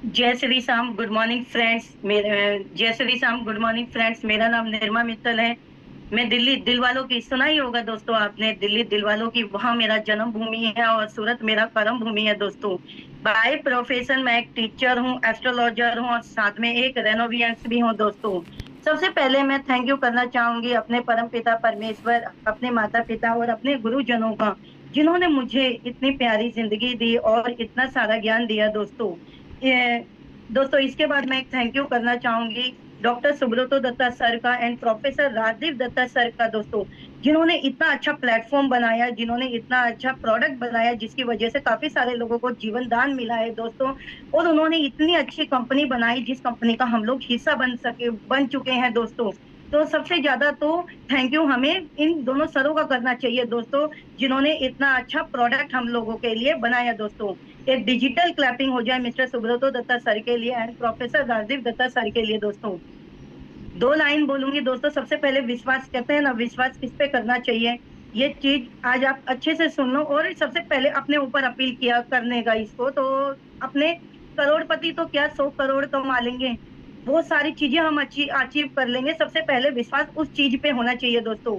जय Shri Shyam, good morning friends. जय Shri Shyam, good morning friends. मेरा नाम निर्मा मित्तल है। मैं दिल्ली दिल वालों की सुना ही होगा दोस्तों आपने, दिल्ली दिल वालों की, वहां मेरा जन्म भूमि है और सूरत मेरा कर्म भूमि है दोस्तों। बाय प्रोफेशन मैं एक टीचर हूँ, एस्ट्रोलॉजर हूँ और साथ में एक रेनोवियंस भी हूँ दोस्तों। सबसे पहले मैं थैंक यू करना चाहूंगी अपने परम पिता परमेश्वर, अपने माता पिता और अपने गुरुजनों का, जिन्होंने मुझे इतनी प्यारी जिंदगी दी और इतना सारा ज्ञान दिया दोस्तों। ये दोस्तों, इसके बाद मैं एक थैंक यू करना चाहूंगी डॉक्टर सुब्रतो दत्ता सर का and professor Rajdeep Dutta sir का दोस्तों, जिन्होंने इतना अच्छा प्लेटफॉर्म बनाया, जिन्होंने इतना अच्छा प्रोडक्ट बनाया, जिसकी वजह से काफी सारे लोगों को जीवन दान मिला है दोस्तों। और उन्होंने इतनी अच्छी कंपनी बनाई जिस कंपनी का हम लोग हिस्सा बन चुके हैं दोस्तों। तो सबसे ज्यादा तो थैंक यू हमें इन दोनों सरों का करना चाहिए दोस्तों, जिन्होंने इतना अच्छा प्रोडक्ट हम लोगों के लिए बनाया दोस्तों। एक डिजिटल क्लैपिंग हो जाए मिस्टर सुब्रतो दत्ता सर के लिए and professor Rajdeep Dutta sir के लिए दोस्तों। दो लाइन बोलूंगी दोस्तों। सबसे पहले विश्वास, कहते हैं ना, विश्वास किस पे करना चाहिए, ये चीज आज आप अच्छे से सुन लो। और सबसे पहले अपने ऊपर अपील किया करने का इसको तो, अपने करोड़पति तो क्या 100 करोड़ कमा लेंगे, वो सारी चीजें हम अचीव कर लेंगे। सबसे पहले विश्वास उस चीज पे होना चाहिए दोस्तों।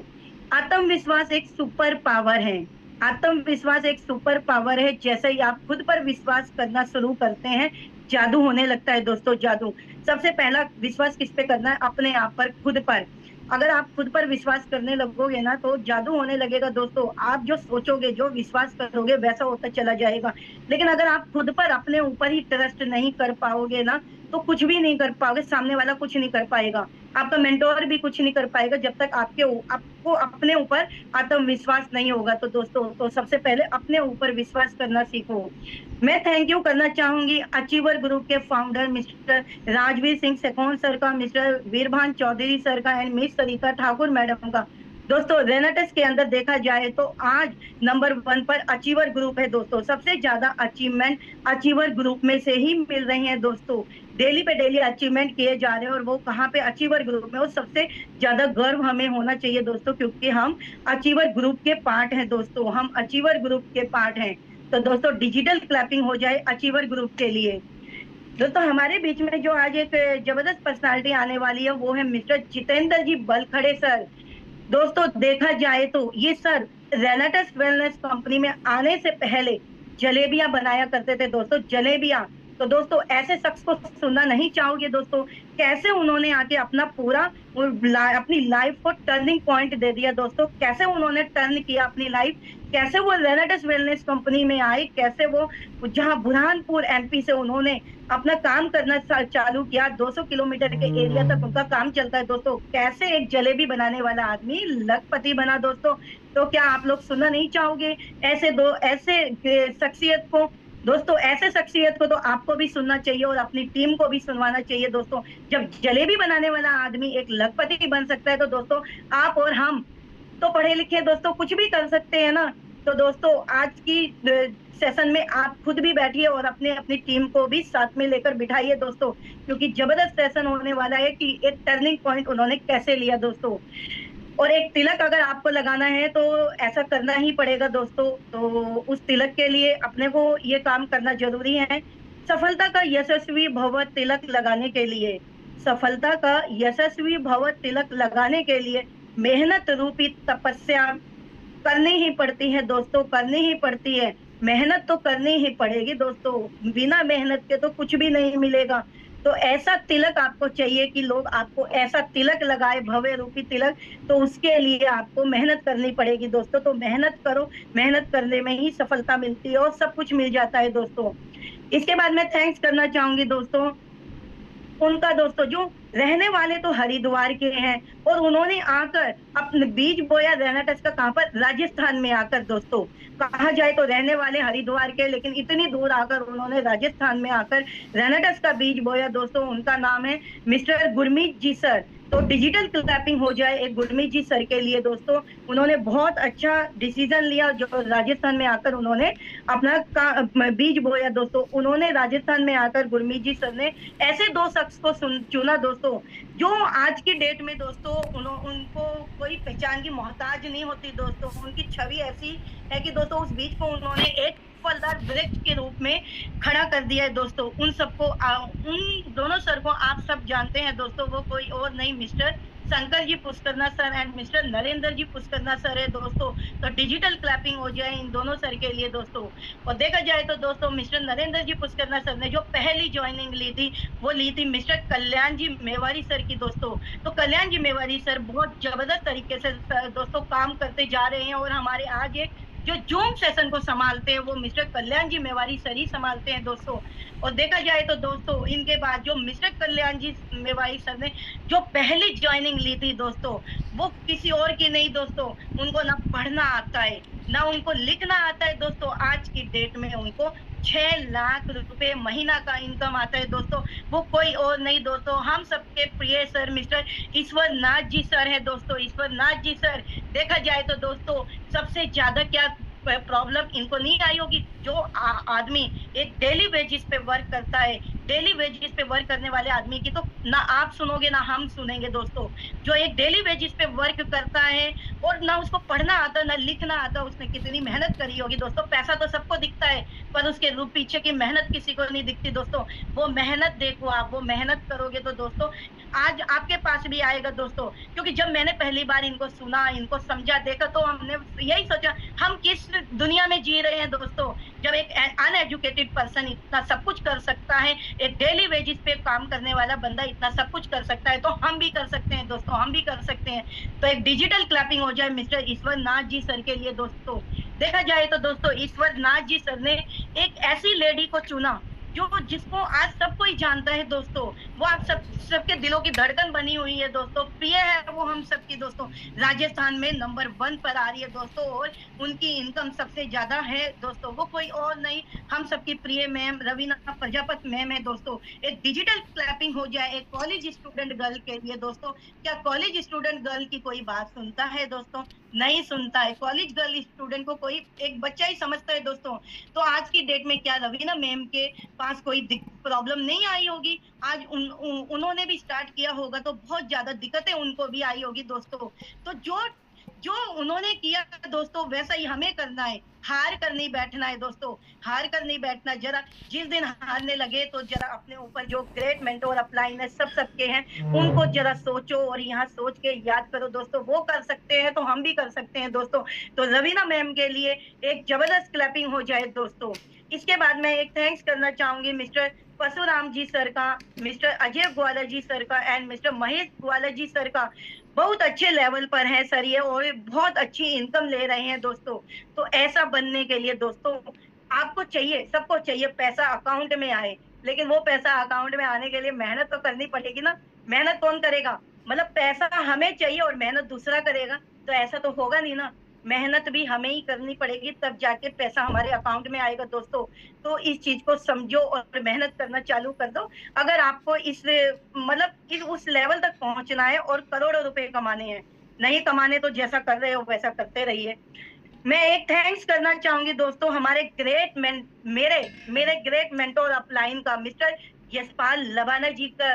आत्मविश्वास एक सुपर पावर है। आत्मविश्वास एक सुपर पावर है। जैसे ही आप खुद पर विश्वास करना शुरू करते हैं, जादू होने लगता है दोस्तों, जादू। सबसे पहला विश्वास किस पे करना है? अपने आप पर, खुद पर। अगर आप खुद पर विश्वास करने लगोगे ना तो जादू होने लगेगा दोस्तों। आप जो सोचोगे, जो विश्वास करोगे, वैसा होता चला जाएगा। लेकिन अगर आप खुद पर, अपने ऊपर ही ट्रस्ट नहीं कर पाओगे ना, तो कुछ भी नहीं कर पाओगे। सामने वाला कुछ नहीं कर पाएगा, आपका मेंटोर भी कुछ नहीं कर पाएगा जब तक आपको अपने ऊपर आत्मविश्वास नहीं होगा। तो दोस्तों, तो सबसे पहले अपने ऊपर विश्वास करना सीखो। मैं थैंक यू करना चाहूंगी अचीवर ग्रुप के founder mister Rajveer Singh Sekhon sir का, मिस्टर वीरभान चौधरी सर का and miss Sarita Thakur madam का। दोस्तों, रेनाटेस के अंदर देखा जाए तो आज नंबर 1 पर अचीवर ग्रुप है दोस्तों। सबसे ज्यादा अचीवमेंट अचीवर ग्रुप में से ही मिल रही है दोस्तों। डेली पे डेली अचीवमेंट किए जा रहे हैं और वो कहाँ पे? अचीवर ग्रुप में। और सबसे ज्यादा गर्व हमें होना चाहिए दोस्तों, क्योंकि हम अचीवर ग्रुप के पार्ट हैं दोस्तों, हम अचीवर ग्रुप के पार्ट हैं। तो दोस्तों, डिजिटल क्लैपिंग हो जाए अचीवर ग्रुप के लिए। दोस्तों, हमारे बीच में जो आज एक जबरदस्त पर्सनालिटी आने वाली है, वो है मिस्टर जितेंद्र जी बलखड़े सर। दोस्तों, देखा जाए तो ये सर रेनाटस वेलनेस कंपनी में आने से पहले जलेबियां बनाया करते थे दोस्तों, जलेबियां। तो दोस्तों, ऐसे शख्स को सुनना नहीं चाहोगे दोस्तों? कैसे उन्होंने आके अपना पूरा अपनी लाइफ को टर्निंग पॉइंट दे दिया दोस्तों। कैसे उन्होंने टर्न किया अपनी लाइफ, कैसे वो रेनाटस वेलनेस कंपनी में आई, कैसे वो जहां बुरहानपुर एमपी से उन्होंने अपना काम करना चालू किया। 200 किलोमीटर के एरिया तक उनका काम चलता है दोस्तों। कैसे एक जलेबी बनाने वाला आदमी लखपति बना दोस्तों। तो क्या आप लोग सुनना नहीं चाहोगे ऐसे शख्सियत को? दोस्तों, ऐसे शख्सियत को तो आपको भी सुनना चाहिए और अपनी टीम को भी सुनवाना चाहिए दोस्तों। जब जलेबी बनाने वाला आदमी एक लखपति बन सकता है, तो दोस्तों आप और हम तो पढ़े लिखे दोस्तों कुछ भी कर सकते हैं ना। तो दोस्तों, आज की सेशन में आप खुद भी बैठिए और अपने अपनी टीम को भी साथ में लेकर बिठाइए दोस्तों, क्योंकि जबरदस्त सेशन होने वाला है कि एक टर्निंग पॉइंट उन्होंने कैसे लिया दोस्तों। और एक तिलक अगर आपको लगाना है तो ऐसा करना ही पड़ेगा दोस्तों। तो उस तिलक के लिए अपने को ये काम करना जरूरी है। सफलता का यशस्वी भव तिलक लगाने के लिए, सफलता का यशस्वी भव तिलक लगाने के लिए मेहनत रूपी तपस्या करनी ही पड़ती है दोस्तों, करनी ही पड़ती है। मेहनत तो करनी ही पड़ेगी दोस्तों, बिना मेहनत के तो कुछ भी नहीं मिलेगा। तो ऐसा तिलक आपको चाहिए कि लोग आपको ऐसा तिलक लगाए, भव्य रूपी तिलक। तो उसके लिए आपको मेहनत करनी पड़ेगी दोस्तों। तो मेहनत करो, मेहनत करने में ही सफलता मिलती है और सब कुछ मिल जाता है दोस्तों। इसके बाद मैं थैंक्स करना चाहूंगी दोस्तों उनका, दोस्तों जो रहने वाले तो हरिद्वार के हैं और उन्होंने आकर अपने बीज बोया रेनाटस का, कहां पर? राजस्थान में आकर दोस्तों। कहा जाए तो रहने वाले हरिद्वार के, लेकिन इतनी दूर आकर उन्होंने राजस्थान में आकर रेनाटस का बीज बोया दोस्तों। उनका नाम है मिस्टर गुरमीत जी सर। तो डिजिटल क्लैपिंग हो जाए एक गुरमीत जी सर के लिए दोस्तों। उन्होंने बहुत अच्छा डिसीजन लिया, जो राजस्थान में आकर उन्होंने अपना बीज बोया दोस्तों। उन्होंने राजस्थान में आकर गुरमीत जी सर ने ऐसे दो शख्स को चुना दोस्तों, जो आज की डेट में दोस्तों उनको कोई पहचान की मोहताज नहीं होती दोस्तों। उनकी छवि ऐसी है कि दोस्तों उस बीज को उन्होंने एक फलदार वृक्ष के रूप में खड़ा कर दिया है दोस्तों। उन सबको उन दोनों सर को आप सब जानते हैं दोस्तों, वो कोई और नहीं, mister Shankar ji Pushkarna sir and mister Narendra ji Pushkarna sir है दोस्तों। तो डिजिटल क्लैपिंग हो जाए इन दोनों सर के लिए दोस्तों। और देखा जाए तो दोस्तों मिस्टर नरेंद्र जी पुष्करना सर ने जो पहली ज्वाइनिंग ली थी, वो ली थी मिस्टर कल्याण जी मेवारी सर की दोस्तों। तो कल्याण जी मेवारी सर बहुत जबरदस्त तरीके से दोस्तों काम करते जा रहे हैं, और हमारे आज एक जो जूम सेशन को संभालते हैं वो मिस्टर कल्याण जी मेवारी सर ही संभालते हैं दोस्तों। और देखा जाए तो दोस्तों इनके बाद जो मिस्टर कल्याण जी मेवारी सर ने जो पहली ज्वाइनिंग ली थी दोस्तों, वो किसी और की नहीं दोस्तों। उनको ना पढ़ना आता है, ना उनको लिखना आता है दोस्तों। आज की डेट में उनको 6 लाख रुपए महीना का इनकम आता है दोस्तों। वो कोई और नहीं दोस्तों, हम सबके प्रिय सर मिस्टर ईश्वर नाथ जी सर है दोस्तों। ईश्वर नाथ जी सर, देखा जाए तो दोस्तों सबसे ज्यादा क्या प्रॉब्लम इनको नहीं आई होगी। जो आदमी एक डेली वेजिस पे वर्क करता है, डेली वेजिस पे वर्क करने वाले आदमी की तो ना आप सुनोगे ना हम सुनेंगे दोस्तों। जो एक डेली वेजिस पे वर्क करता है और ना उसको पढ़ना आता ना लिखना आता, उसने कितनी मेहनत करी होगी दोस्तों। पैसा तो सबको दिखता है, पर उसके पीछे की मेहनत किसी को नहीं दिखती दोस्तों। वो मेहनत देखो आप, वो मेहनत करोगे तो दोस्तों आज आपके पास भी आएगा दोस्तों। क्योंकि जब मैंने पहली बार इनको सुना, इनको समझा, देखा, तो हमने यही सोचा हम किस दुनिया में जी रहे हैं दोस्तों, जब एक अनएजुकेटेड पर्सन इतना सब कुछ कर सकता है, एक डेली वेजिस पे काम करने वाला बंदा इतना सब कुछ कर सकता है, तो हम भी कर सकते हैं दोस्तों, हम भी कर सकते हैं। तो एक डिजिटल क्लैपिंग हो जाए मिस्टर ईश्वर नाथ जी सर के लिए दोस्तों। देखा जाए तो दोस्तों ईश्वर नाथ जी सर ने एक ऐसी लेडी को चुना जो जिसको आज सब कोई जानता है दोस्तों। वो आप सबके दिलों की धड़कन बनी हुई है दोस्तों, प्रिय है वो हम सबकी दोस्तों। राजस्थान में नंबर 1 पर आ रही है दोस्तों, और उनकी इनकम सबसे ज्यादा है दोस्तों। वो कोई और नहीं, हम सबकी प्रिय मैम रवीना प्रजापत मैम है दोस्तों। एक डिजिटल क्लैपिंग हो जाए एक कॉलेज स्टूडेंट गर्ल के लिए दोस्तों। क्या कॉलेज स्टूडेंट गर्ल की कोई बात सुनता है दोस्तों? नहीं सुनता है। कॉलेज गर्ल स्टूडेंट को कोई एक बच्चा ही समझता है दोस्तों। तो आज की डेट में क्या रवीना मैम के पास कोई प्रॉब्लम नहीं आई होगी? आज उन्होंने भी स्टार्ट किया होगा तो बहुत ज्यादा दिक्कतें उनको भी आई होगी दोस्तों। तो जो उन्होंने किया दोस्तों वैसा ही हमें करना है। हार कर नहीं बैठना है दोस्तों, हार कर नहीं बैठना। जरा जिस दिन हारने लगे तो जरा अपने ऊपर जो ग्रेट मेंटोर अपलाइन है सबके हैं, उनको जरा सोचो और यहाँ सोच के याद करो दोस्तों। वो कर सकते हैं तो हम भी कर सकते हैं दोस्तों। तो रवीना मैम के लिए एक जबरदस्त क्लैपिंग हो जाए दोस्तों। इसके बाद मैं एक थैंक्स करना चाहूंगी मिस्टर परशुराम जी सर का, मिस्टर अजय ग्वाला जी सर का and mister Mahesh Gwala ji sir का। बहुत अच्छे लेवल पर है सर ये, और बहुत अच्छी इनकम ले रहे हैं दोस्तों। तो ऐसा बनने के लिए दोस्तों आपको चाहिए, सबको चाहिए पैसा अकाउंट में आए, लेकिन वो पैसा अकाउंट में आने के लिए मेहनत तो करनी पड़ेगी ना। मेहनत कौन करेगा? मतलब पैसा हमें चाहिए और मेहनत दूसरा करेगा, तो ऐसा तो होगा नहीं ना। मेहनत भी हमें ही करनी पड़ेगी, तब जाके पैसा हमारे अकाउंट में आएगा दोस्तों। तो इस चीज को समझो और मेहनत करना चालू कर दो। अगर आपको इस मतलब उस लेवल तक पहुंचना है और करोड़ों रुपए कमाने हैं, नहीं कमाने तो जैसा कर रहे हो वैसा करते रहिए। मैं एक थैंक्स करना चाहूंगी दोस्तों हमारे मेरे ग्रेट मेंटोर अपलाइन का, मिस्टर यशपाल लबाना जी का,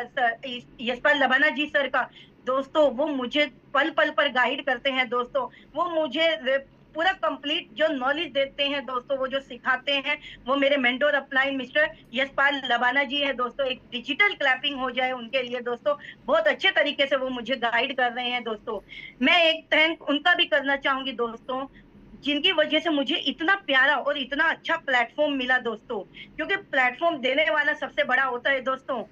यशपाल लबाना जी सर का दोस्तों। वो मुझे पल पल पर गाइड करते हैं दोस्तों। वो मुझे पूरा कंप्लीट जो नॉलेज देते हैं दोस्तों, वो जो सिखाते हैं, वो मेरे mentor upline Mr Yashpal Labana ji है दोस्तों। एक डिजिटल क्लैपिंग हो जाए उनके लिए दोस्तों। बहुत अच्छे तरीके से वो मुझे गाइड कर रहे हैं दोस्तों। मैं एक थैंक उनका भी करना चाहूंगी दोस्तों, जिनकी वजह से मुझे इतना प्यारा और इतना अच्छा प्लेटफॉर्म मिला दोस्तों। क्योंकि प्लेटफॉर्म देने वाला सबसे बड़ा होता है दोस्तों।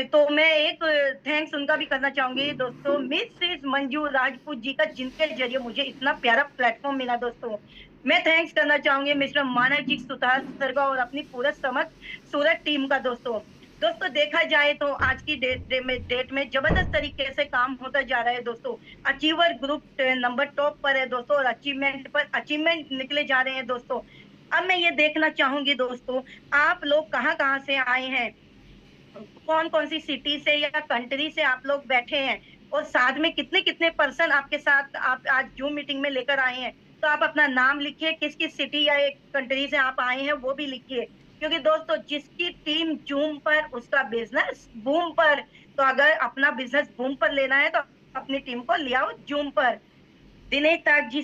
तो मैं एक थैंक्स उनका भी करना चाहूंगी दोस्तों, मिसेस मंजू राजपूत जी का, जिनके जरिए मुझे इतना प्यारा प्लेटफॉर्म मिला दोस्तों। मैं थैंक्स करना चाहूंगी मिस्टर मानव जी सुतार सर का और अपनी पूरा सूरत टीम का दोस्तों। दोस्तों देखा जाए तो आज की डेट में जबरदस्त तरीके से काम होता जा रहा है दोस्तों। अचीवर ग्रुप नंबर टॉप पर है दोस्तों, और अचीवमेंट निकले जा रहे हैं दोस्तों। अब मैं ये देखना चाहूंगी दोस्तों, आप लोग कहाँ कहाँ से आए हैं, कौन कौन सी सिटी से या कंट्री से आप लोग बैठे हैं, और साथ में कितने कितने पर्सन आपके साथ आप आज जूम मीटिंग में लेकर आए हैं। तो आप अपना नाम लिखिए, किस किस सिटी या एक कंट्री से आप आए हैं वो भी लिखिए। क्योंकि दोस्तों जिसकी टीम जूम पर उसका बिजनेस बूम पर। तो अगर अपना बिजनेस बूम पर लेना है तो अपनी टीम को ले आओ जूम पर। दिनेश ताज जी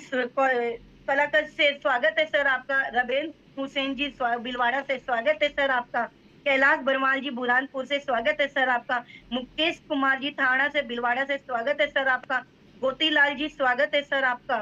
कलाकर से स्वागत है सर आपका। रबेन हुसैन जी भीलवाड़ा से स्वागत है सर आपका। कैलाश बरवाल जी बुरहानपुर से स्वागत है सर आपका। मुकेश कुमार जी थाना से भीलवाड़ा से स्वागत है सर आपका। गोतीलाल जी स्वागत है सर आपका।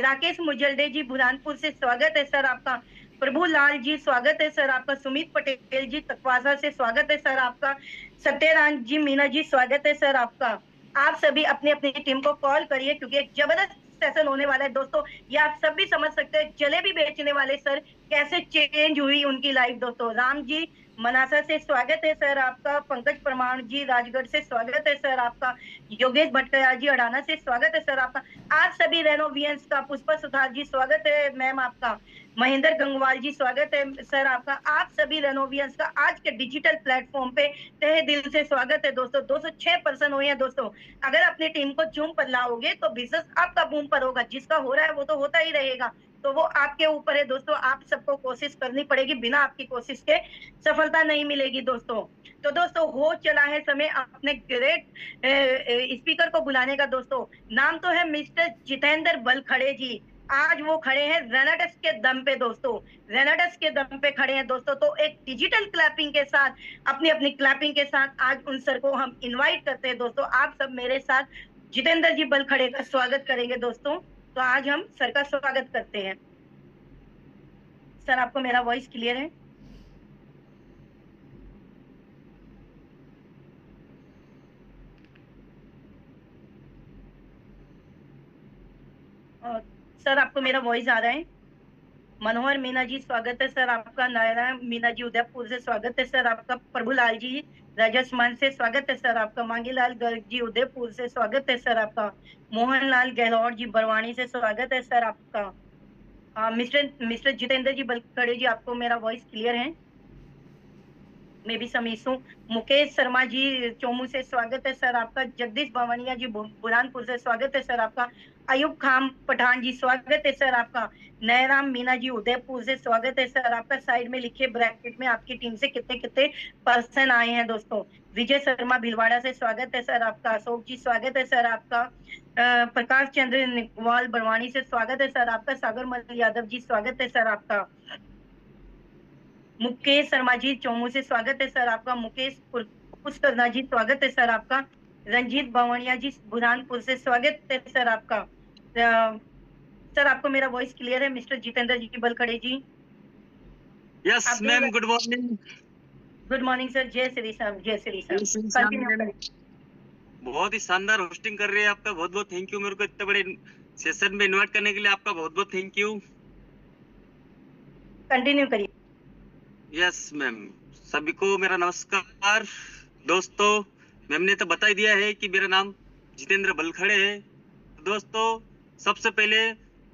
राकेश मुजल्डे जी बुरहानपुर से स्वागत है सर आपका। प्रभुलाल जी स्वागत है सर आपका। सुमित पटेल जी तकवासा से स्वागत है सर आपका। सत्यराम जी मीना जी स्वागत है सर आपका। आप सभी अपनी अपनी टीम को कॉल करिए क्योंकि एक जबरदस्त सेशन होने वाला है दोस्तों। ये आप सब भी समझ सकते हैं जलेबी बेचने वाले सर कैसे चेंज हुई उनकी लाइफ दोस्तों। राम जी मनासा से स्वागत है सर आपका। पंकज परमार जी राजगढ़ से स्वागत है सर आपका। योगेश भट्टाचार्य जी अडाना से स्वागत है सर आपका। आप सभी रेनोवियंस का पुष्पा सुथार जी स्वागत है मैम आपका। महेंद्र गंगवाल जी स्वागत है सर आपका। आप सभी रेनोवियंस का आज के डिजिटल प्लेटफॉर्म पे तहे दिल से स्वागत है दोस्तों। 206 पर्सन हुए हैं दोस्तों। अगर अपनी टीम को जूम पर लाओगे तो बिजनेस आपका बूम पर होगा। जिसका हो रहा है वो तो होता ही रहेगा, तो वो आपके ऊपर है दोस्तों। आप सबको कोशिश करनी पड़ेगी, बिना आपकी कोशिश के सफलता नहीं मिलेगी दोस्तों। तो दोस्तों हो चला है समय अपने ग्रेट स्पीकर को बुलाने का दोस्तों। नाम तो है मिस्टर जितेंद्र बलखड़े जी। आज वो खड़े हैं रेनाडस के दम पे दोस्तों। रेनाडस के दम पे खड़े हैं दोस्तों। तो एक डिजिटल क्लैपिंग के साथ, अपनी अपनी क्लैपिंग के साथ आज उन सर को हम इनवाइट करते हैं दोस्तों। आप सब मेरे साथ जितेंद्र जी बलखड़े का स्वागत करेंगे दोस्तों। तो आज हम सर का स्वागत करते हैं। सर आपको मेरा वॉइस क्लियर है? सर आपको मेरा वॉइस आ रहा है? मनोहर मीना जी स्वागत है सर आपका। नारायण मीना जी उदयपुर से स्वागत है सर आपका। प्रभुलाल जी राजस्थान से स्वागत है सर आपका। मांगीलाल गर्ग जी उदयपुर से स्वागत है सर आपका। मोहनलाल गहलोत जी बरवानी से स्वागत है सर आपका। मिस्टर जितेंद्र जी बलखड़े जी, आपको मेरा वॉइस क्लियर है? मैं भी समीसू। मुकेश शर्मा जी चोमू से स्वागत है सर आपका। जगदीश भवनिया जी बुरहानपुर से स्वागत है सर आपका। अयुब खान पठान जी स्वागत है सर आपका। नयराम मीना जी उदयपुर से स्वागत है सर आपका। साइड में लिखिए ब्रैकेट में आपकी टीम से कितने कितने पर्सन आए हैं दोस्तों। विजय शर्मा भीलवाड़ा से स्वागत है सर आपका। अशोक जी स्वागत है सर आपका। प्रकाश चंद्र निकवाल बरवानी से स्वागत है सर आपका। सागर मल यादव जी स्वागत है सर आपका। मुकेश शर्मा जी चोमू से स्वागत है सर आपका। मुकेश पुष्करना जी स्वागत है सर आपका। रंजीत बावणिया जी बुरहानपुर से स्वागत है सर आपका। सर आपको मेरा वॉइस क्लियर है Mr Jitendra ji Balkhade ji? Yes ma'am, good morning. Good morning sir. जय श्री श्याम, जय श्री श्याम। कंटिन्यू करें। बहुत ही शानदार होस्टिंग कर रहे हैं, आपका बहुत बहुत थैंक यू। मेरे को इतने बड़े सेशन में इनवाइट करने के लिए आपका बहुत बहुत थैंक यू। कंटिन्यू करिए। यस मैम, सभी को मेरा नमस्कार। दोस्तों, मैम ने तो बता ही दिया है कि मेरा नाम जितेंद्र बलखड़े है। दोस्तों, सबसे पहले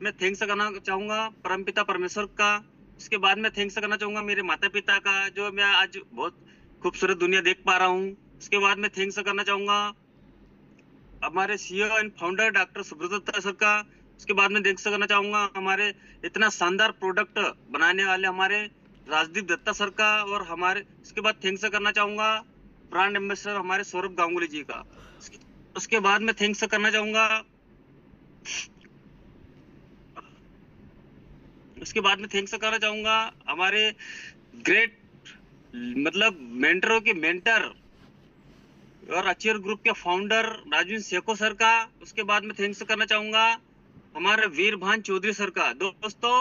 मैं थैंक्स करना चाहूँगा परमपिता परमेश्वर का। उसके बाद में थैंक्स करना चाहूँगा मेरे माता पिता का, जो मैं आज बहुत खूबसूरत दुनिया देख पा रहा हूँ। उसके बाद में थैंक्स करना चाहूँगा हमारे CEO and founder doctor Subrata Dutta sir का। उसके बाद में थैंक्स करना चाहूँगा हमारे इतना शानदार प्रोडक्ट बनाने वाले हमारे राजदीप दत्ता सर का। और हमारे उसके बाद थैंक्स करना चाहूँगा ब्रांड एम्बेसडर हमारे सौरभ गांगुली जी का। उसके बाद में थैंक्स करना चाहूँगा हमारे ग्रेट मतलब मेंटरों के मेंटर और अचीवर ग्रुप के फाउंडर राजवीर सेको सर का। उसके बाद में थैंक्स करना चाहूँगा हमारे वीर भान चौधरी सर का। दोस्तों,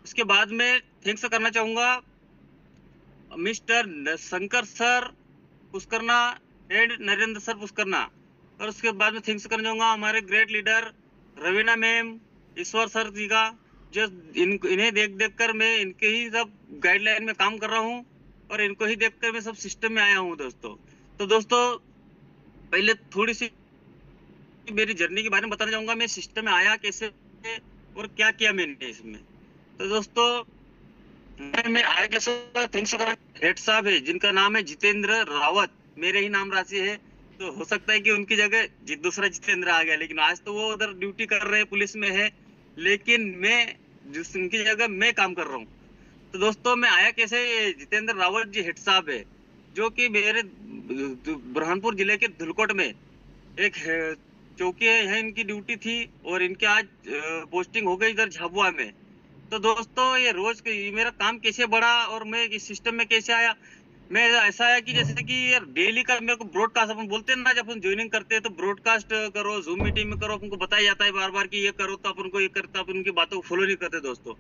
उसके बाद में थैंक्स करना चाहूँगा mister Shankar sir Pushkarna and Narendra sir Pushkarna. और उसके बाद में थैंक्स करना चाहूँगा हमारे ग्रेट लीडर रवीना मैम, ईश्वर सर जी का, जो इन्हें देख कर मैं इनके ही सब गाइडलाइन में काम कर रहा हूँ और इनको ही देखकर मैं सब सिस्टम में आया हूँ दोस्तों। तो दोस्तों, पहले थोड़ी सी मेरी जर्नी के बारे में बताना चाहूँगा, मैं सिस्टम में आया कैसे और क्या किया मैंने इसमें। तो दोस्तों, मैं आया कैसे, थैंक्स हेड साहब है जिनका नाम है जितेंद्र रावत, मेरे ही नाम राशि है। तो हो सकता है कि उनकी जगह दूसरा जितेंद्र आ गया, लेकिन आज तो वो उधर ड्यूटी कर रहे हैं, पुलिस में है, लेकिन मैं उनकी जगह मैं काम कर रहा हूँ। तो दोस्तों, मैं आया कैसे, जितेंद्र रावत जी हेड साहब है, जो कि मेरे बुरहानपुर जिले के धुलकोट में एक चौकी है, इनकी ड्यूटी थी और इनके आज पोस्टिंग हो गई इधर झाबुआ में। तो दोस्तों ये रोज ये मेरा काम कैसे बढ़ा और मैं इस सिस्टम में कैसे आया, मैं ऐसा है कि जैसे कि यार डेली का मेरे को ब्रॉडकास्ट, अपन बोलते हैं ना जब अपन ज्वाइनिंग करते हैं तो ब्रॉडकास्ट करो, जूम मीटिंग में करो, अपन को बताया जाता है बार बार कि ये करो, तो अपन को ये करता, अपन उनकी बातों को फॉलो नहीं करते दोस्तों।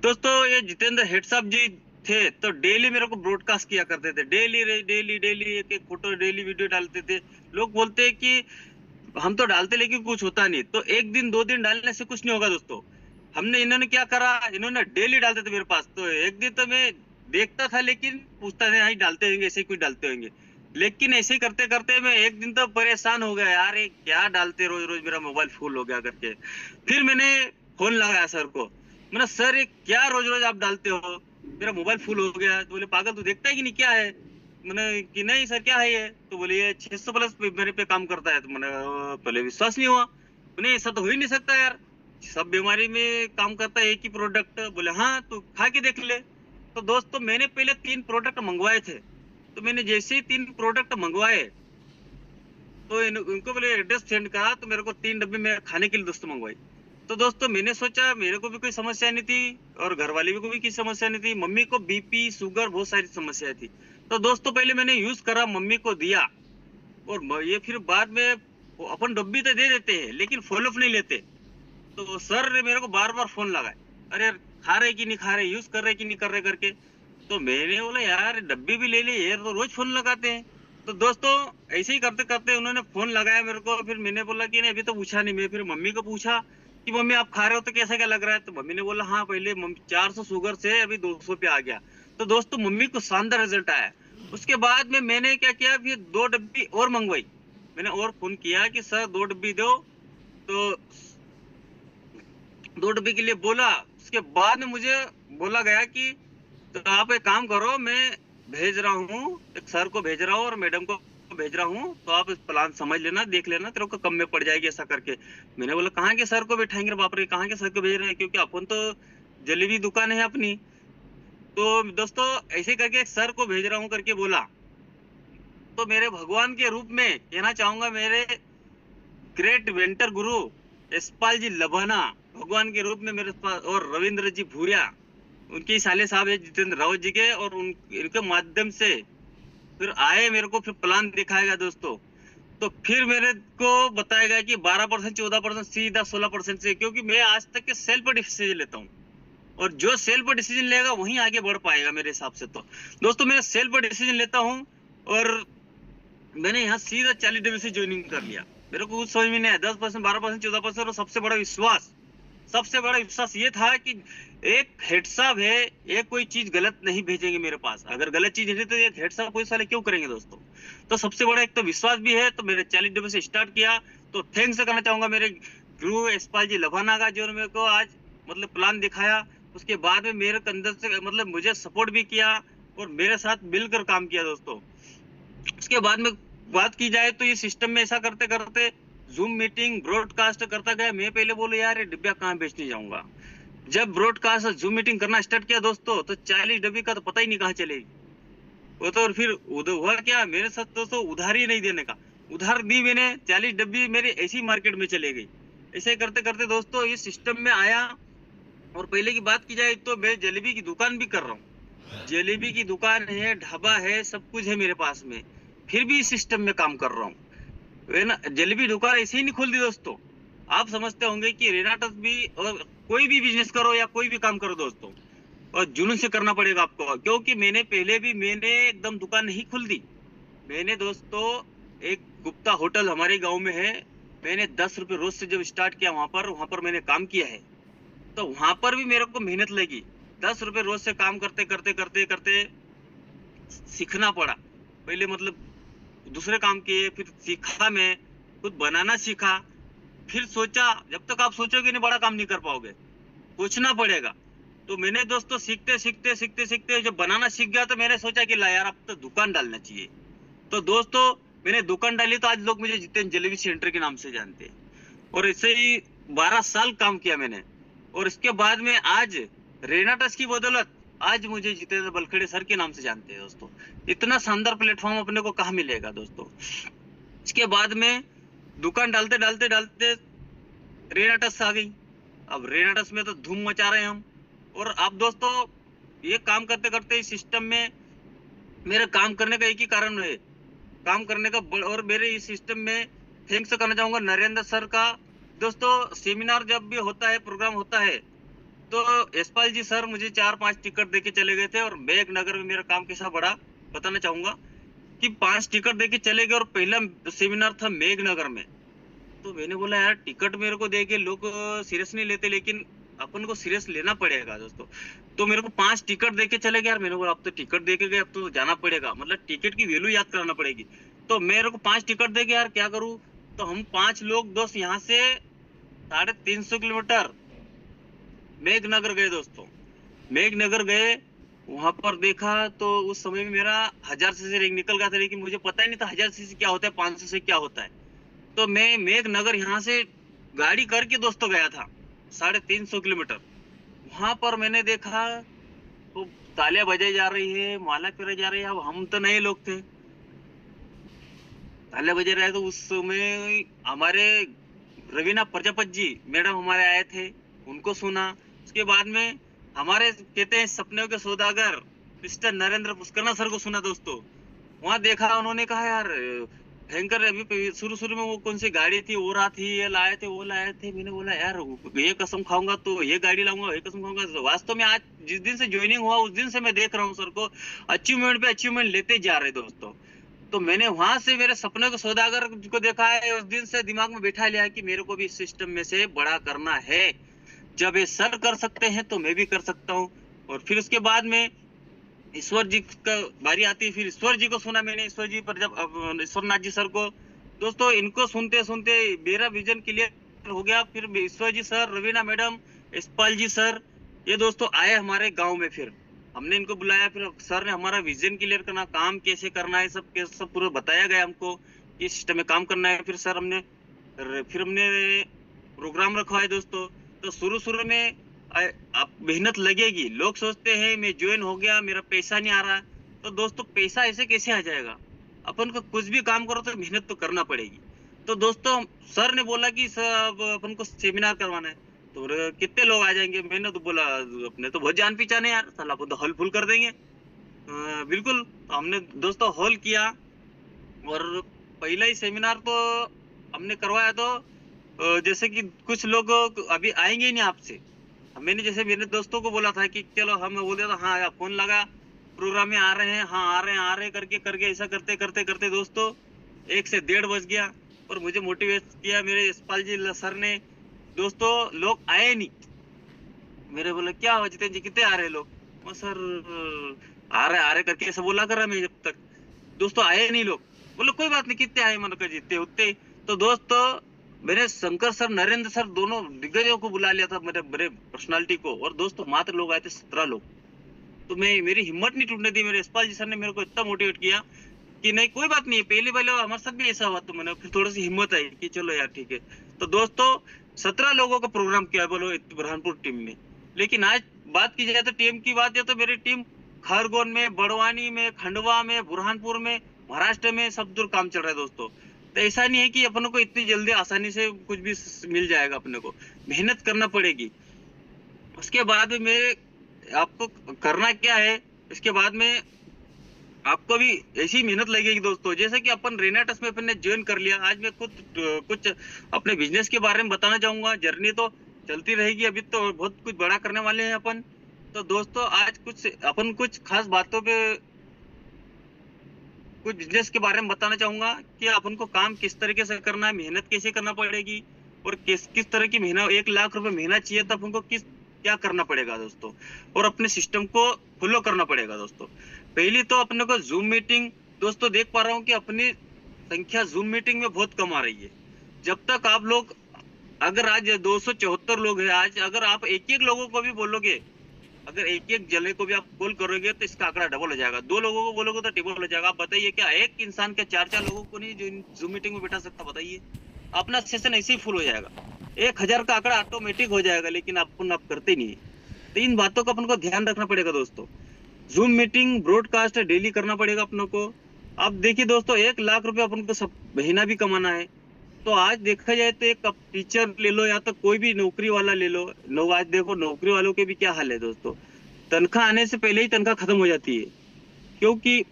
दोस्तों ये जितेंद्र हेड साहब जी थे तो डेली मेरे को ब्रॉडकास्ट किया करते थे, डेली डेली डेली एक एक फोटो, डेली वीडियो डालते थे। लोग बोलते हैं कि हम तो डालते लेकिन कुछ होता नहीं, तो एक दिन 2 दिन डालने से कुछ नहीं होगा दोस्तों। हमने इन्होंने क्या करा, इन्होंने डेली डालते थे मेरे पास, तो एक दिन तो मैं देखता था लेकिन पूछता था नहीं डालते होंगे, ऐसे ही कुछ डालते होंगे। लेकिन ऐसे ही करते करते मैं एक दिन तो परेशान हो गया, यार ये क्या डालते रोज रोज, मेरा मोबाइल फुल हो गया करके। फिर मैंने फोन लगाया सर को, मैंने सर ये क्या रोज रोज आप डालते हो, मेरा मोबाइल फुल हो गया। तो बोले पागल तू देखता है कि नहीं क्या है, मैंने कि नहीं सर क्या है ये, तो बोले ये 600 प्लस मेरे पे काम करता है। तो मैंने पहले विश्वास नहीं हुआ, मैंने ऐसा तो हो ही नहीं सकता यार, सब बीमारी में काम करता है एक ही प्रोडक्ट। बोले हाँ तो खा के देख ले। तो दोस्तों मैंने पहले 3 प्रोडक्ट मंगवाए थे, तो मैंने जैसे ही 3 प्रोडक्ट मंगवाए तो उनको बोले एड्रेस सेंड करा, तो मेरे को 3 डब्बे में खाने के लिए दोस्तों मंगवाई। तो दोस्तों मैंने सोचा मेरे को भी कोई समस्या नहीं थी और घर वाले को भी कोई समस्या नहीं थी, मम्मी को बीपी शुगर बहुत सारी समस्याएं थी। तो दोस्तों पहले मैंने यूज करा, मम्मी को दिया, और ये फिर बाद में अपन डब्बी तो दे देते हैं लेकिन फॉलोअप नहीं लेते। तो सर ने मेरे को बार बार फोन लगाए, अरे यार खा रहे कि नहीं खा रहे, यूज कर रहे कि नहीं कर रहे करके। तो मैंने बोला यार डब्बी भी ले ली यार, तो रोज फोन लगाते हैं। तो दोस्तों ऐसे ही करते करते उन्होंने फोन लगाया मेरे को, फिर मैंने बोला कि नहीं अभी तो पूछा नहीं। मैं फिर मम्मी को पूछा कि मम्मी आप खा रहे हो तो कैसा क्या लग रहा है, तो मम्मी ने बोला हाँ पहले 400 शुगर से अभी 200 पे आ गया। तो दोस्तों मम्मी को शानदार रिजल्ट आया। उसके बाद में मैंने क्या किया, फिर 2 डब्बी और मंगवाई। मैंने और फोन किया कि सर 2 डब्बी दो, तो 2 डब्बी के लिए बोला। उसके बाद में मुझे बोला गया कि तो आप एक काम करो, मैं भेज रहा हूँ, एक सर को भेज रहा हूँ और मैडम को भेज रहा हूँ, तो आप प्लान समझ लेना, देख लेना, तेरे को कम में पड़ जाएगी ऐसा करके। मैंने बोला कहाँ के सर को बैठाएंगे बाप रे, कहाँ के सर को भेज रहे हैं, क्योंकि अपन तो जलेबी दुकान है अपनी। तो दोस्तों ऐसे करके एक सर को भेज रहा हूँ करके बोला। तो मेरे भगवान के रूप में कहना चाहूंगा, मेरे ग्रेट वेंटर गुरु यशपाल जी लबाना भगवान के रूप में मेरे पास, और रविंद्र जी भूरिया उनके साले साहब है जितेंद्र रावत जी के, और इनके माध्यम से फिर आए, मेरे को फिर प्लान दिखाएगा दोस्तों। तो फिर मेरे को बताएगा कि 12% 14% सीधा 16% से, क्योंकि मैं आज तक के सेल्फ डिसीजन लेता हूँ, और जो सेल्फ डिसीजन लेगा वही आगे बढ़ पाएगा मेरे हिसाब से। तो दोस्तों मैं सेल्फ डिसीजन लेता हूँ, और मैंने यहाँ सीधा 40 डब्बे से ज्वाइनिंग कर लिया। मेरे को कुछ समझ में नहीं आया, 10% 12% 14%, और सबसे बड़ा विश्वास ये था कि एक हेड साहब है, ये कोई चीज गलत नहीं भेजेंगे मेरे पास। अगर गलत चीज है तो एक हेड साहब कोई साले क्यों करेंगे दोस्तों। तो सबसे बड़ा एक तो विश्वास भी है, तो मेरे 40 डब्बे से स्टार्ट किया। तो थैंक्स करना चाहूंगा मेरे गुरु यशपाल जी लभाना का, जो मेरे को आज मतलब प्लान दिखाया। उसके बाद में मेरे अंदर से मतलब मुझे सपोर्ट भी किया और मेरे साथ मिलकर काम किया दोस्तों। उसके बाद में बात की जाए तो ये सिस्टम में ऐसा करते करते जूम मीटिंग ब्रॉडकास्ट करता गया। मैं पहले बोले यार ये डिब्बा कहाँ बेचने जाऊंगा। जब ब्रॉडकास्ट जूम मीटिंग करना स्टार्ट किया दोस्तों, तो 40 डब्बी का तो पता ही नहीं कहाँ चलेगी वो तो। और फिर उधर हुआ क्या, मेरे साथ दोस्तों उधार ही नहीं देने का, उधार दी मैंने, 40 डब्बी मेरी ऐसी मार्केट में चले गई। ऐसे करते करते दोस्तों ये सिस्टम में आया। और पहले की बात की जाए तो मैं जलेबी की दुकान भी कर रहा हूँ, जलेबी की दुकान है, ढाबा है, सब कुछ है मेरे पास में, फिर भी इस सिस्टम में काम कर रहा हूँ। ना जलेबी दुकान ऐसे ही नहीं खोल दी दोस्तों। आप समझते होंगे कि रेनाटस भी और कोई भी बिजनेस करो या कोई भी काम करो दोस्तों, और जुनून से करना पड़ेगा आपको, क्योंकि मैंने एकदम दुकान नहीं खोल दी। मैंने दोस्तों एक गुप्ता होटल हमारे गांव में है, मैंने 10 रुपए रोज से जब स्टार्ट किया वहां पर मैंने काम किया है। तो वहां पर भी मेरे को मेहनत लगी, 10 रुपए रोज से काम करते करते करते करते सीखना पड़ा। पहले मतलब दूसरे काम किए, फिर सीखा, मैं खुद बनाना सीखा। फिर सोचा जब तक आप सोचोगे नहीं बड़ा काम नहीं कर पाओगे, सोचना पड़ेगा। तो मैंने दोस्तों सीखते सीखते सीखते सीखते जब बनाना सीख गया, तो मैंने सोचा कि ला यार अब तो दुकान डालना चाहिए। तो दोस्तों मैंने दुकान डाली, तो आज लोग मुझे जितेंद्र जलेबी सेंटर के नाम से जानते हैं। और ऐसे ही 12 साल काम किया मैंने। और इसके बाद में आज रेनाटस की बदौलत आज मुझे जितेंद्र बलखेड़े सर के नाम से जानते हैं दोस्तों। इतना शानदार प्लेटफॉर्म अपने को कहाँ मिलेगा दोस्तों। इसके बाद में दुकान डालते डालते डालते रेनाटस आ गई। अब रेनाटस में तो धूम मचा रहे हैं हम। और आप दोस्तों ये काम करते करते इस सिस्टम में मेरे काम करने का एक ही कारण है, काम करने का और मेरे इस सिस्टम में थैंक्स करना चाहूंगा नरेंद्र सर का। दोस्तों सेमिनार जब भी होता है, प्रोग्राम होता है, तो यशपाल जी सर मुझे 4-5 टिकट देके चले गए थे। और मेघनगर में मेरा काम कैसा बढ़ा बताना चाहूंगा कि 5 टिकट देके चले गए और पहला सेमिनार था मेघनगर में। तो मैंने बोला यार टिकट मेरे को देके लोग सीरियस नहीं लेते, लेकिन अपन को सीरियस लेना पड़ेगा दोस्तों। तो मेरे को 5 टिकट देके चले गए यार। मैंने बोला अब तो टिकट देके गए, अब तो जाना पड़ेगा, मतलब टिकट की वैल्यू याद कराना पड़ेगी। तो मेरे को 5 टिकट देके यार क्या करूं। तो हम 5 लोग दोस्त यहाँ से 350 किलोमीटर मेघनगर गए दोस्तों। मेघनगर गए, वहां पर देखा तो उस समय में मेरा 1000 सीसी रैंक निकल गया था, लेकिन मुझे पता ही नहीं था 1000 सीसी क्या होता है, 500 से क्या होता है। तो मैं मेघनगर यहाँ से गाड़ी करके दोस्तों गया था 350 किलोमीटर। वहां पर मैंने देखा तो तालियां बजाई जा रही है, माला फेरे जा रही है। अब हम तो नए लोग थे, तालियां बजे रहे। तो उस समय हमारे रवीना प्रजापति जी मैडम हमारे आए थे, उनको सुना। उसके बाद में हमारे कहते हैं सपनों के सौदागर मिस्टर नरेंद्र पुष्करना सर को सुना दोस्तों। वहां देखा, उन्होंने कहा यार भयंकर, अभी शुरू में वो कौन सी गाड़ी थी, वो रहा थी, ये लाए थे, वो लाए थे। मैंने बोला यार ये कसम खाऊंगा तो ये गाड़ी लाऊंगा, ये कसम खाऊंगा। वास्तव में आज जिस दिन से ज्वाइनिंग हुआ उस दिन से मैं देख रहा हूँ सर को अचीवमेंट पे अचीवमेंट लेते जा रहे दोस्तों। तो मैंने वहां से मेरे सपने के सौदागर को देखा है, उस दिन से दिमाग में बैठा लिया कि मेरे को भी इस सिस्टम में से बड़ा करना है। जब ये सर कर सकते हैं तो मैं भी कर सकता हूँ। और फिर उसके बाद में ईश्वर जी का बारी आती है। फिर ईश्वर जी को सुना मैंने, ईश्वर जी पर जब ईश्वरनाथ जी सर को दोस्तों, इनको सुनते सुनते मेरा विजन क्लियर हो गया। फिर ईश्वर जी सर, रवीना मैडम, यशपाल जी सर, ये दोस्तों आए हमारे गांव में। फिर हमने इनको बुलाया, फिर सर ने हमारा विजन क्लियर करना, काम कैसे करना है, सब पूरा बताया गया हमको, इस सिस्टम में काम करना है। फिर सर हमने प्रोग्राम रखवाए दोस्तों। तो शुरू में आप मेहनत लगेगी। लोग सोचते हैं मैं ज्वाइन हो गया, मेरा पैसा नहीं आ रहा। तो दोस्तों पैसा ऐसे कैसे आ जाएगा, अपन को कुछ भी काम करो तो मेहनत तो करना पड़ेगी। तो दोस्तों सर ने बोला कि सर अपन को सेमिनार करवाना है, तो कितने लोग आ जाएंगे। मैंने तो बोला अपने तो बहुत जान पहचान है यार, साला अपन तो हॉल फुल कर देंगे। बिल्कुल। तो हमने दोस्तों हॉल किया और पहला ही सेमिनार तो हमने करवाया। तो जैसे कि कुछ लोग अभी आएंगे ही नहीं आपसे, मैंने जैसे मेरे दोस्तों को बोला था कि चलो, हम बोल दिया था हाँ फोन लगा, प्रोग्राम में आ रहे हैं, हाँ आ रहे हैं करके ऐसा करते करते दोस्तों 1 से 1:30 बज गया। और मुझे मोटिवेट किया मेरे यशपाल जी सर ने। दोस्तों लोग आए नहीं। मेरे बोला क्या हो जितेंद्र जी कितने आ रहे लोग, वो सर आ रहे करके ऐसा बोला कर रहा मैं। जब तक दोस्तों आए नहीं लोग, बोलो कोई बात नहीं, कितने आए मन कर जितने उतने। तो दोस्तों मैंने शंकर सर, नरेंद्र सर, दोनों दिग्गजों को बुला लिया था, मेरे पर्सनालिटी को। और दोस्तों मात्र लोग आए थे 17 लोग। तो मेरी हिम्मत नहीं टूटने दी। मेरे यशपाल जी सर ने मेरे को इतना मोटिवेट किया कि नहीं कोई बात नहीं, पहले हमारे साथ भी ऐसा हुआ। तो मैंने फिर थोड़ी सी हिम्मत आई कि चलो यार ठीक है। तो दोस्तों 17 लोगों का प्रोग्राम किया बोलो बुरहानपुर टीम में। लेकिन आज बात की जाए तो टीम की बात है तो मेरी टीम खरगोन में, बड़वानी में, खंडवा में, बुरहानपुर में, महाराष्ट्र में सब दूर काम चल रहा है दोस्तों। तो ऐसा नहीं है कि अपन को इतनी जल्दी आसानी से कुछ भी मिल जाएगा, अपने को मेहनत करना पड़ेगी। उसके बाद में आपको करना क्या है, इसके बाद में आपको भी ऐसी मेहनत लगेगी दोस्तों। जैसे कि अपन रेनाटस में अपन ने ज्वाइन कर लिया। आज मैं कुछ अपने बिजनेस के बारे में बताना चाहूंगा। जर्नी तो चलती रहेगी, अभी तो बहुत कुछ बड़ा करने वाले हैं अपन। तो दोस्तों आज कुछ खास बातों पे, कुछ बिजनेस के बारे में बताना चाहूंगा कि अपन को काम किस तरीके से करना है, मेहनत कैसे करना पड़ेगी और किस तरह की मेहनत। 1 लाख रुपए मेहनत चाहिए तो अपन को क्या करना पड़ेगा दोस्तों, और अपने सिस्टम को फॉलो करना पड़ेगा दोस्तों। पहली तो अपने को जूम मीटिंग, दोस्तों देख पा रहा हूँ कि अपनी संख्या जूम मीटिंग में बहुत कम आ रही है। जब तक आप लोग, अगर आज 274 लोग हैं, आज अगर आप एक लोगों को भी बोलोगे, अगर एक जने को भी आप कॉल करोगे तो इसका आंकड़ा डबल हो जाएगा। 2 लोगों को बोलोगे तो ट्रिपल हो जाएगा। आप बताइए क्या एक इंसान के 4 लोगों को नहीं जो जूम मीटिंग में बैठा सकता, बताइए। अपना सेशन ऐसे ही फुल हो जाएगा, 1000 का आंकड़ा ऑटोमेटिक हो जाएगा, लेकिन आप करते नहीं। तो इन बातों का अपन को ध्यान रखना पड़ेगा दोस्तों। जूम मीटिंग ब्रॉडकास्ट डेली करना पड़ेगा अपनों को। अब देखिए दोस्तों 1 लाख रुपए अपन को सब महीना भी कमाना है, तो आज देखा जाए तो एक टीचर ले लो या तो कोई भी नौकरी वाला ले लो, आज देखो नौकरी वालों के भी क्या हाल है दोस्तों, तनख्वाह आने से पहले ही तनख्वाह खत्म हो जाती है, क्योंकि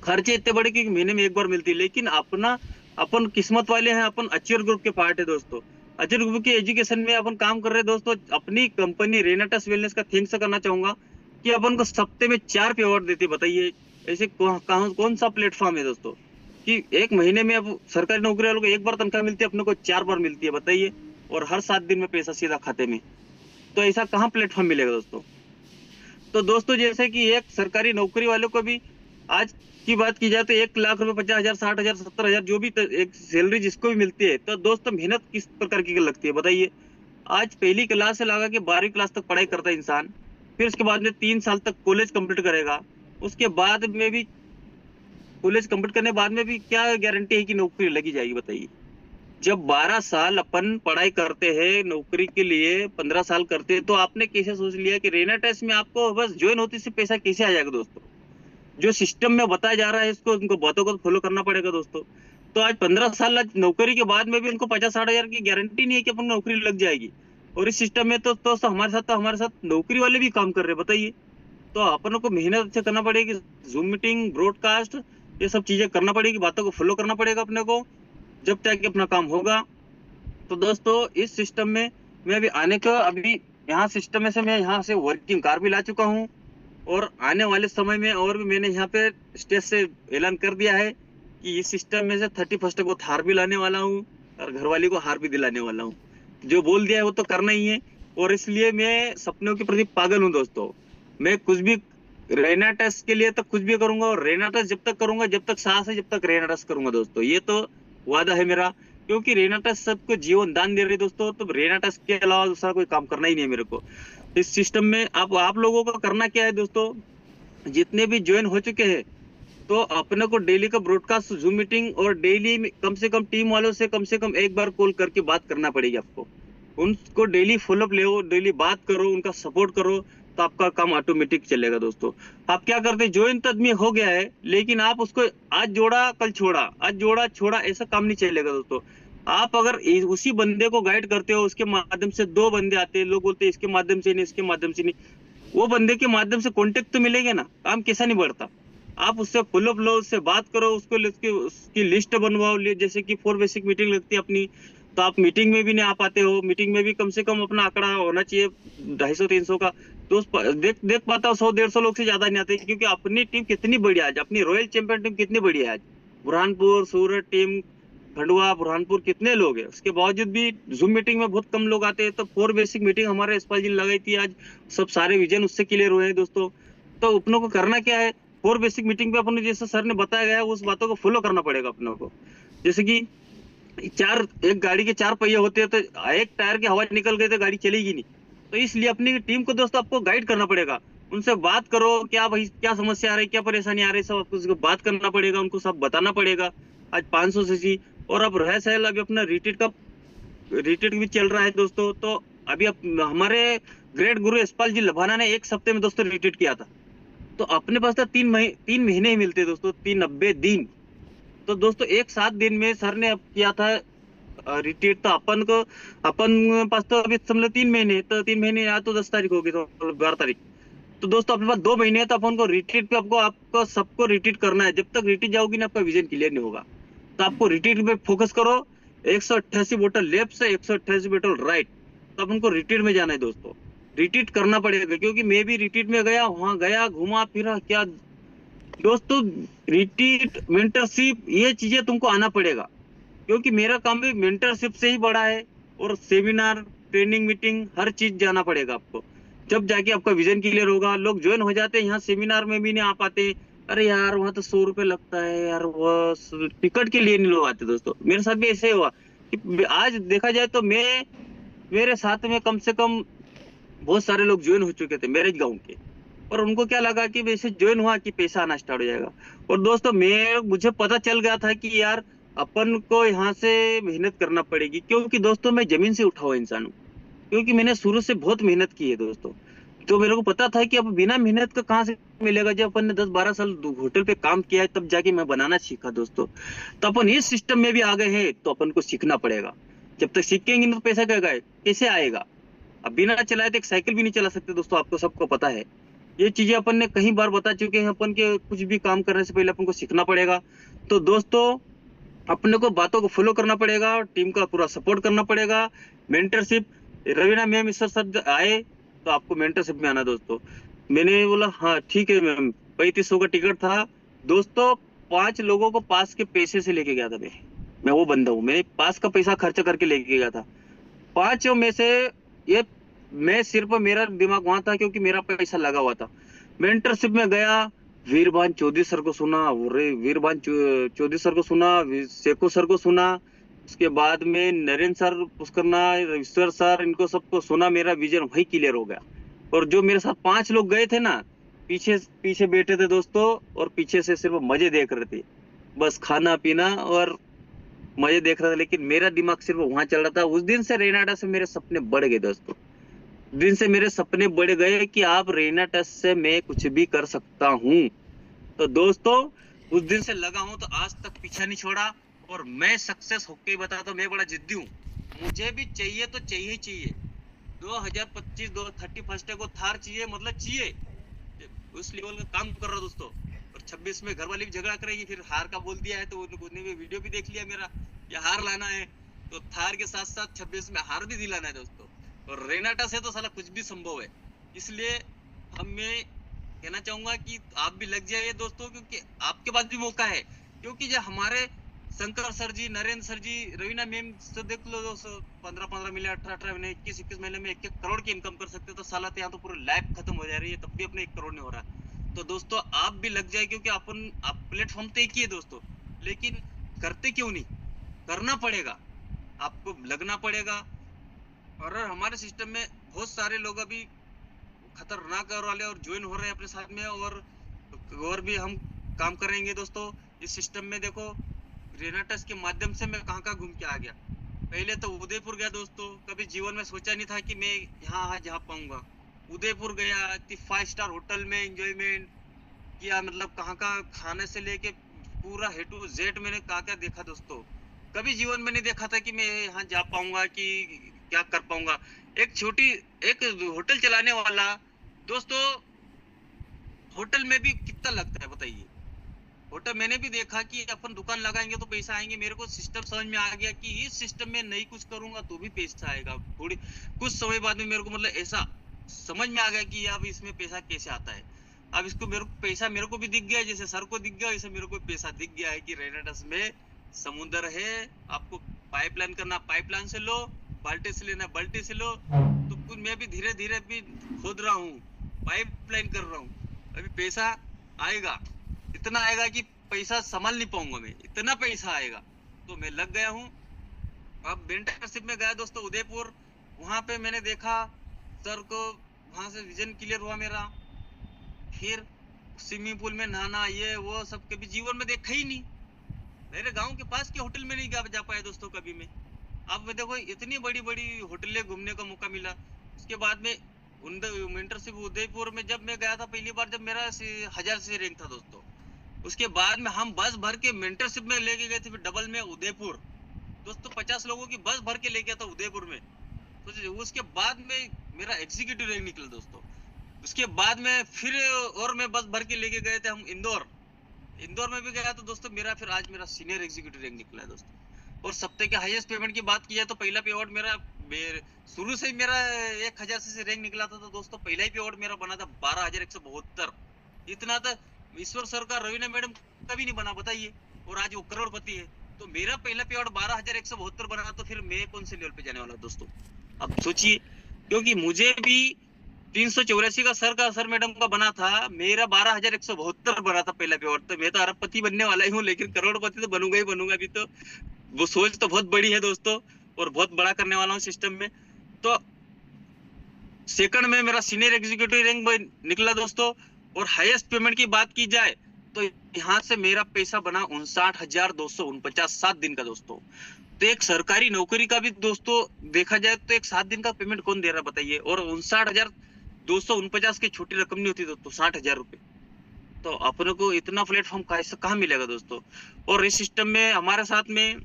खर्चे इतने बड़े कि महीने में एक बार मिलती है। लेकिन अपन किस्मत वाले हैं, अपन अचीवर ग्रुप के पार्ट है दोस्तों। अचीवर ग्रुप के एजुकेशन में अपन काम कर रहे हैं दोस्तों। अपनी कंपनी रेनाटस वेलनेस का थैंक्स करना चाहूंगा कि अपन को हफ्ते में 4 पे अवार्ड देती है। बताइए ऐसे कौन सा प्लेटफॉर्म है दोस्तों कि एक महीने में अब सरकारी नौकरी वालों को एक बार तनख्वाह मिलती है, अपने को 4 बार मिलती है, बताइए, और हर 7 दिन में पैसा सीधा खाते में। तो ऐसा कहाँ प्लेटफॉर्म मिलेगा दोस्तों। तो दोस्तों जैसे कि एक सरकारी नौकरी वालों को भी आज की बात की जाए तो 1 लाख रुपए, 50,000, 60,000, 70,000 जो भी एक सैलरी जिसको भी मिलती है, तो दोस्तों मेहनत किस प्रकार की लगती है बताइए। आज पहली क्लास से लगा के 12वीं क्लास तक पढ़ाई करता है इंसान, फिर उसके बाद में 3 साल तक कॉलेज कंप्लीट करेगा, उसके बाद में भी कॉलेज कंप्लीट करने बाद में भी क्या गारंटी है कि नौकरी लगी जाएगी बताइए। जब 12 साल अपन पढ़ाई करते हैं नौकरी के लिए, 15 साल करते हैं, तो आपने कैसे सोच लिया कि रेनाटस में आपको बस ज्वाइन होते से पैसा कैसे आ जाएगा दोस्तों। जो सिस्टम में बताया जा रहा है इसको, उनको बातों को फॉलो करना पड़ेगा दोस्तों। तो आज 15 साल नौकरी के बाद में भी उनको 50-60 हजार की गारंटी नहीं है कि अपन नौकरी लग जाएगी। और इस सिस्टम में तो हमारे साथ नौकरी वाले भी काम कर रहे हैं बताइए। तो अपन को मेहनत से करना पड़ेगी, जूम मीटिंग, ब्रॉडकास्ट, ये सब चीजें करना पड़ेगी, बातों को फॉलो करना पड़ेगा अपने को, जब तक अपना काम होगा। तो दोस्तों इस सिस्टम में मैं अभी यहाँ सिस्टम में से मैं यहाँ से वर्किंग कार भी ला चुका हूँ, और आने वाले समय में और भी मैंने यहाँ पे स्टेज से ऐलान कर दिया है कि इस सिस्टम में से 31 को हार भी लाने वाला हूँ और घरवाली को हार भी दिलाने वाला हूँ। जो बोल दिया है वो तो करना ही है, और इसलिए मैं सपनों के प्रति पागल हूँ दोस्तों। मैं कुछ भी रेनाटस के लिए तो कुछ भी करूंगा, और रेनाटस जब तक करूंगा, जब तक सांस है, जब तक रेनाटस करूंगा दोस्तों, ये तो वादा है मेरा। क्योंकि रेनाटस सबको जीवन दान दे रही है दोस्तों, तो रेनाटस के अलावा दूसरा कोई काम करना ही नहीं है मेरे को इस सिस्टम में। आप लोगों को करना क्या है दोस्तों, जितने भी ज्वाइन हो चुके हैं, तो अपने को डेली का ब्रॉडकास्ट, जूम मीटिंग, और डेली कम से कम टीम वालों से कम एक बार कॉल करके बात करना पड़ेगी आपको। उनको डेली फॉलोअप ले, डेली बात करो, उनका सपोर्ट करो, तो आपका काम ऑटोमेटिक चलेगा दोस्तों। आप क्या करते हैं, ज्वाइन तो आदमी हो गया है, लेकिन आप उसको आज जोड़ा कल छोड़ा, आज जोड़ा छोड़ा, ऐसा काम नहीं चलेगा दोस्तों। आप अगर उसी बंदे को गाइड करते हो, उसके माध्यम से 2 बंदे आते हैं, लोग बोलते हैं इसके माध्यम से नहीं, इसके माध्यम से नहीं, वो बंदे के माध्यम से कॉन्टेक्ट तो मिलेगा ना, काम कैसा नहीं बढ़ता। आप उससे फॉलोअप लो, उससे बात करो, उसकी लिस्ट बनवाओ। जैसे कि 4 बेसिक मीटिंग लगती है अपनी, तो आप मीटिंग में भी नहीं आ पाते हो, मीटिंग में भी कम से कम अपना आंकड़ा होना चाहिए 250-300 का, तो देख पाता हो 100-150 लोग से ज्यादा नहीं आते। क्योंकि अपनी टीम कितनी बड़ी है आज, अपनी रॉयल चैंपियन टीम कितनी बड़ी है आज। बुरहानपुर, सूरत टीम, खंडवा, बुरहानपुर कितने लोग हैं, उसके बावजूद भी जूम मीटिंग में बहुत कम लोग आते हैं। तो 4 बेसिक मीटिंग हमारे यशपाल जी ने लगाई थी, आज सब सारे विजन उससे क्लियर हुए हैं दोस्तों। तो अपनों को करना क्या है, 4 बेसिक मीटिंग पे अपन जैसे सर ने बताया गया है, उस बातों को फॉलो करना पड़ेगा अपनों को। जैसे कि एक गाड़ी के 4 पहिए होते हैं, तो एक टायर की हवा निकल गई तो गाड़ी चलेगी नहीं। तो इसलिए अपनी टीम को दोस्तों आपको गाइड करना पड़ेगा, उनसे बात करो, क्या भाई क्या समस्या आ रही, क्या परेशानी आ रही, सब आपको बात करना पड़ेगा, उनको सब बताना पड़ेगा। आज 500 सीसी, और अब रह सहल अभी अपना रिट्रीट भी चल रहा है दोस्तों। तो अभी हमारे ग्रेट गुरु यशपाल जी लभाना ने 1 हफ्ते में दोस्तों रिट्रीट किया था। तो अपने पास तो 3 महीने ही मिलते दोस्तों, 390 दिन। तो दोस्तों 1-7 दिन में सर ने किया था रिट्रीट। तो अपन पास तो अभी समझ 3 महीने, तो 3 महीने आज तो 10 तारीख होगी, तो 12 तारीख। तो दोस्तों अपने पास 2 महीने है, तो अपन को रिट्रीट पे आपको सबको रिट्रीट करना है। जब तक रिट्रीट जाओगी ना, आपका विजन क्लियर नहीं होगा। तो आपको रिट्रीट पे फोकस करो, 188 बोतल लेफ्ट से, 188 बोतल राइट, तो अपन को रिट्रीट में जाना है दोस्तों। रिट्रीट करना पड़ेगा, क्योंकि मैं भी रिट्रीट में गया, वहां गया, घुमा फिरा, क्या दोस्तों, रिट्रीट, मेंटरशिप, ये चीजें तुमको आना पड़ेगा। क्योंकि मेरा काम भी मेंटरशिप से ही बड़ा है, और सेमिनार, ट्रेनिंग, मीटिंग, हर चीज जाना पड़ेगा आपको, जब जाके आपका विजन क्लियर होगा। लोग ज्वाइन हो जाते हैं, यहाँ सेमिनार में भी नहीं आ पाते, अरे यार वहां तो 100 रुपए लगता है यार, वो टिकट के लिए नहीं लोग आते दोस्तों। मेरे साथ भी ऐसे हुआ कि आज देखा जाए तो मेरे साथ में कम से कम बहुत सारे लोग ज्वाइन हो चुके थे मेरे गाँव के, और उनको क्या लगा कि वैसे ज्वाइन हुआ कि पैसा आना स्टार्ट हो जाएगा। और दोस्तों मुझे पता चल गया था कि यार अपन को यहाँ से मेहनत करना पड़ेगी। क्योंकि दोस्तों मैं जमीन से उठा हुआ इंसान हूँ, क्योंकि मैंने शुरू से बहुत मेहनत की है दोस्तों। तो मेरे को पता था कि अब बिना मेहनत का कहाँ से मिलेगा। जब अपन ने 10-12 साल होटल पे काम किया है तब जाके मैं बनाना सीखा दोस्तों। तो अपन इस सिस्टम में भी आ गए हैं तो अपन को सीखना पड़ेगा। जब तक सीखेंगे नहीं तो पैसा कैसे आएगा। अब बिना चलाए तो एक साइकिल भी नहीं चला सकते दोस्तों, आपको सबको पता है। ये चीजें अपन ने कई बार बता चुके हैं। अपन के कुछ भी काम करने से पहले अपन को सीखना पड़ेगा। तो दोस्तों अपने को बातों को फॉलो करना पड़ेगा, टीम का पूरा सपोर्ट करना पड़ेगा। मेंटरशिप, रवीना मैम ईश्वर सर आए तो आपको मेंटरशिप में आना दोस्तों। मैंने बोला हाँ ठीक है मैम। 3500 का टिकट था दोस्तों। 5 लोगों को पास के पैसे से लेके गया था मैं वो बंदा हूँ। मैंने पास का पैसा खर्च करके लेके गया था। 5 में से ये मैं सिर्फ मेरा दिमाग वहां था क्योंकि मेरा पैसा लगा हुआ था। मेंटरशिप में गया, वीरभान चौधरी सर को सुना, वीरभान चौधरी सर को सुना, शेखो सर को सुना। उसके बाद में नरेंद्र सर पुष्करना, ईश्वर सर, इनको सबको सुना। मेरा विजन वही क्लियर हो गया। और जो मेरे साथ 5 लोग गए थे ना, पीछे पीछे बैठे थे दोस्तों और पीछे से सिर्फ मजे देख रहे थे, बस खाना पीना और मजे देख रहा था। लेकिन मेरा दिमाग सिर्फ वहां चल रहा था। उस दिन से रेनाडा से मेरे सपने बढ़ गए दोस्तों। दिन से मेरे सपने बढ़ गए कि आप रेनाडा से मैं कुछ भी कर सकता हूँ। तो दोस्तों उस दिन से लगा हूं तो आज तक पीछा नहीं छोड़ा। और मैं सक्सेस होके ही बताता हूँ, मैं बड़ा जिद्दी हूँ। मुझे भी चाहिए तो चाहिए ही चाहिए। 2025 31 को थार चाहिए, मतलब चाहिए। उस लेवल का काम कर रहा हूं दोस्तों। और 26 में घर वाले भी झगड़ा करेंगे, फिर हार का बोल दिया है तो उन्होंने भी वीडियो भी देख लिया मेरा, या हार लाना है तो थार के साथ साथ 26 में हार भी दिलाना है दोस्तों। और रेनाटा से तो साला कुछ भी संभव है। इसलिए मैं कहना चाहूंगा कि आप भी लग जाइए दोस्तों, क्योंकि आपके पास भी मौका है। क्योंकि जो हमारे शंकर सर जी, नरेंद्र सर जी, रवीना मैम से देख लो दोस्तों, 15-15 महीने, 18-18 महीने, 21-21 महीने में 1-1 करोड़ की इनकम कर सकते हो। तो साला तो यहाँ तो पूरी लाइफ खत्म हो जा रही है, तब भी अपने 1 करोड़ नहीं हो रहा। तो दोस्तों आप भी लग जाए, क्योंकि आप प्लेटफॉर्म तो एक ही है दोस्तों, लेकिन करते क्यों नहीं? करना पड़ेगा, आपको लगना पड़ेगा। और हमारे सिस्टम में बहुत सारे लोग अभी खतरनाक वाले और ज्वाइन हो रहे हैं अपने साथ में, और भी हम काम करेंगे दोस्तों इस सिस्टम में। देखो रेनाटस के माध्यम से मैं कहाँ घूम के आ गया। पहले तो उदयपुर गया दोस्तों, कभी जीवन में सोचा नहीं था कि मैं यहाँ जा पाऊंगा। उदयपुर गया, 5 स्टार होटल में एंजॉयमेंट किया, मतलब कहाँ खाने से लेके पूरा A to Z मैंने क्या देखा दोस्तों। कभी जीवन में नहीं देखा था कि मैं यहाँ जा पाऊंगा, कि क्या कर पाऊंगा। एक होटल चलाने वाला दोस्तों, होटल में भी कितना लगता है बताइए। होटल मैंने भी देखा कि अपन दुकान लगाएंगे तो पैसा आएंगे। मेरे को सिस्टम समझ में आ गया कि इस सिस्टम में नहीं कुछ करूंगा तो भी पैसा आएगा। थोड़ी कुछ समय बाद में मेरे को मतलब ऐसा समझ में आ गया कि अब इसमें पैसा कैसे आता है। अब इसको पैसा मेरे को भी दिख गया, जैसे सर को दिख गया वैसे मेरे को पैसा दिख गया है कि रेनाडस में समुद्र है। आपको पाइपलाइन करना, पाइपलाइन से लो, बाल्टी से लेना, बाल्टी से लो। तो कुछ मैं भी धीरे धीरे भी खोद रहा हूँ, पाइपलाइन कर रहा हूँ। अभी पैसा आएगा, इतना आएगा कि पैसा संभाल नहीं पाऊंगा मैं, इतना पैसा आएगा। तो मैं लग गया हूँ। अब मेंटरशिप में गया दोस्तों उदयपुर, वहां पे मैंने देखा सर को, वहां से विजन क्लियर हुआ मेरा। फिर स्विमिंग पूल में नहाना, ये वो सब कभी जीवन में देखा ही नहीं। मेरे गांव के पास के होटल में नहीं जा पाया दोस्तों कभी मैं। अब देखो इतनी बड़ी बड़ी होटलें घूमने का मौका मिला। उसके बाद में मेंटरशिप उदयपुर में जब मैं गया था पहली बार, जब मेरा 1000 से रैंक था दोस्तों। उसके बाद में हम बस भर के मेंटरशिप में लेके गए थे, फिर डबल में उदयपुर दोस्तों। 50 लोगों की बस भर के ले गया था उदयपुर में। तो उसके बाद में मेरा एग्जीक्यूटिव रैंक निकला दोस्तों। उसके बाद में फिर और मैं बस भर के लेके गए थे हम इंदौर में भी गया तो दोस्तों फिर आज मेरा सीनियर एग्जीक्यूटिव रैंक निकला है दोस्तों। और सप्ताह के हाईएस्ट पेमेंट की बात की है तो पहला पे अवार्ड मेरा शुरू से ही मेरा 1000 से रैंक निकला था। तो दोस्तों पहला ही पे अवार्ड मेरा बना था 12,172। इतना तो ईश्वर सर का, रवीना मैडम कभी नहीं बना बताइए। और आज वो करोड़पति है। तो मेरा पहला पे अवार्ड 12,172 बना, तो फिर मैं कौन से लेवल पे जाने वाला दोस्तों, अब सोचिए। क्योंकि मुझे भी 384 का सर मैडम का बना था, मेरा 12,172 बना था पहला पे अवार्ड। तो मैं तो अरबपति बनने वाला ही हूँ, लेकिन करोड़पति तो बनूंगा ही बनूंगा। अभी तो वो सोच तो बहुत बड़ी है दोस्तों, और बहुत बड़ा करने वाला हूँ सिस्टम में। तो सेकंड में मेरा सीनियर एग्जीक्यूटिव रैंक निकला दोस्तों। और हाईएस्ट पेमेंट की बात की जाए तो यहाँ से मेरा पैसा बना 59,249 7 दिन का दोस्तों। तो एक सरकारी नौकरी का भी दोस्तों देखा जाए तो एक 7 दिन का पेमेंट कौन दे रहा बताइए। और 59,000 249 की छोटी रकम नहीं होती दोस्तों, 60,000 रुपए। तो अपने को इतना प्लेटफॉर्म कैसे कहाँ मिलेगा दोस्तों। और इस सिस्टम में हमारे साथ में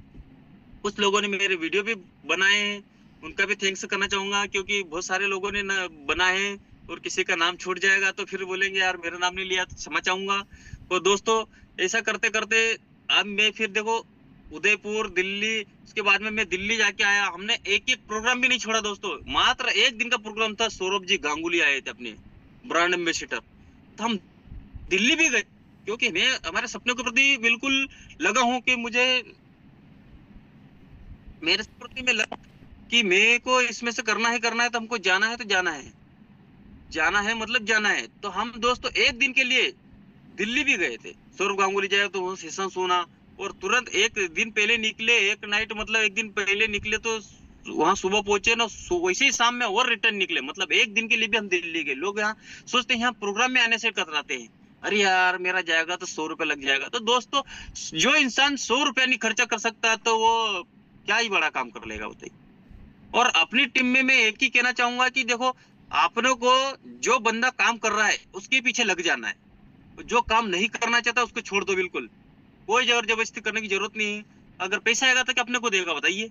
कुछ लोगों ने मेरे वीडियो भी बनाए हैं, उनका भी थैंक्स करना चाहूंगा, क्योंकि बहुत सारे लोगों ने बनाए हैं और किसी का नाम छूट जाएगा तो फिर बोलेंगे यार मेरा नाम नहीं लिया, तो क्षमा चाहूंगा। तो दोस्तों ऐसा करते करते अब मैं फिर देखो उदयपुर, दिल्ली, उसके बाद में मैं दिल्ली जाके आया। हमने एक एक प्रोग्राम भी नहीं छोड़ा दोस्तों, मात्र एक दिन का प्रोग्राम था। सौरभ जी गांगुली आए थे अपने ब्रांड एम्बेसडर, तो हम दिल्ली भी गए, क्योंकि मैं हमारे सपने के प्रति बिल्कुल लगा हूं कि मुझे मेरे प्रति में लगा कि मेरे को इसमें से करना है तो हमको जाना है तो जाना है, जाना है मतलब जाना है। तो हम दोस्तों एक दिन के लिए दिल्ली भी गए थे। सौरभ गांगुली जाए तो वो सेशन सुना और तुरंत एक दिन पहले निकले, एक नाइट मतलब एक दिन पहले निकले तो वहां सुबह पहुंचे ना, वैसे ही शाम में और रिटर्न निकले। मतलब एक दिन के लिए भी हम दिल्ली गए। लोग यहाँ सोचते हैं यहाँ प्रोग्राम में आने से कतराते हैं, अरे यार मेरा जाएगा तो 100 रुपए लग जाएगा। तो दोस्तों जो इंसान 100 रुपया नहीं खर्चा कर सकता तो वो क्या ही बड़ा काम कर लेगा बताइए। और अपनी टीम में मैं एक ही कहना चाहूंगा कि देखो आपने को जो बंदा काम कर रहा है उसके पीछे लग जाना है, जो काम नहीं करना चाहता उसको छोड़ दो बिल्कुल। कोई जबरदस्ती करने की जरूरत नहीं है। अगर पैसा आएगा तो क्या अपने को देगा बताइए।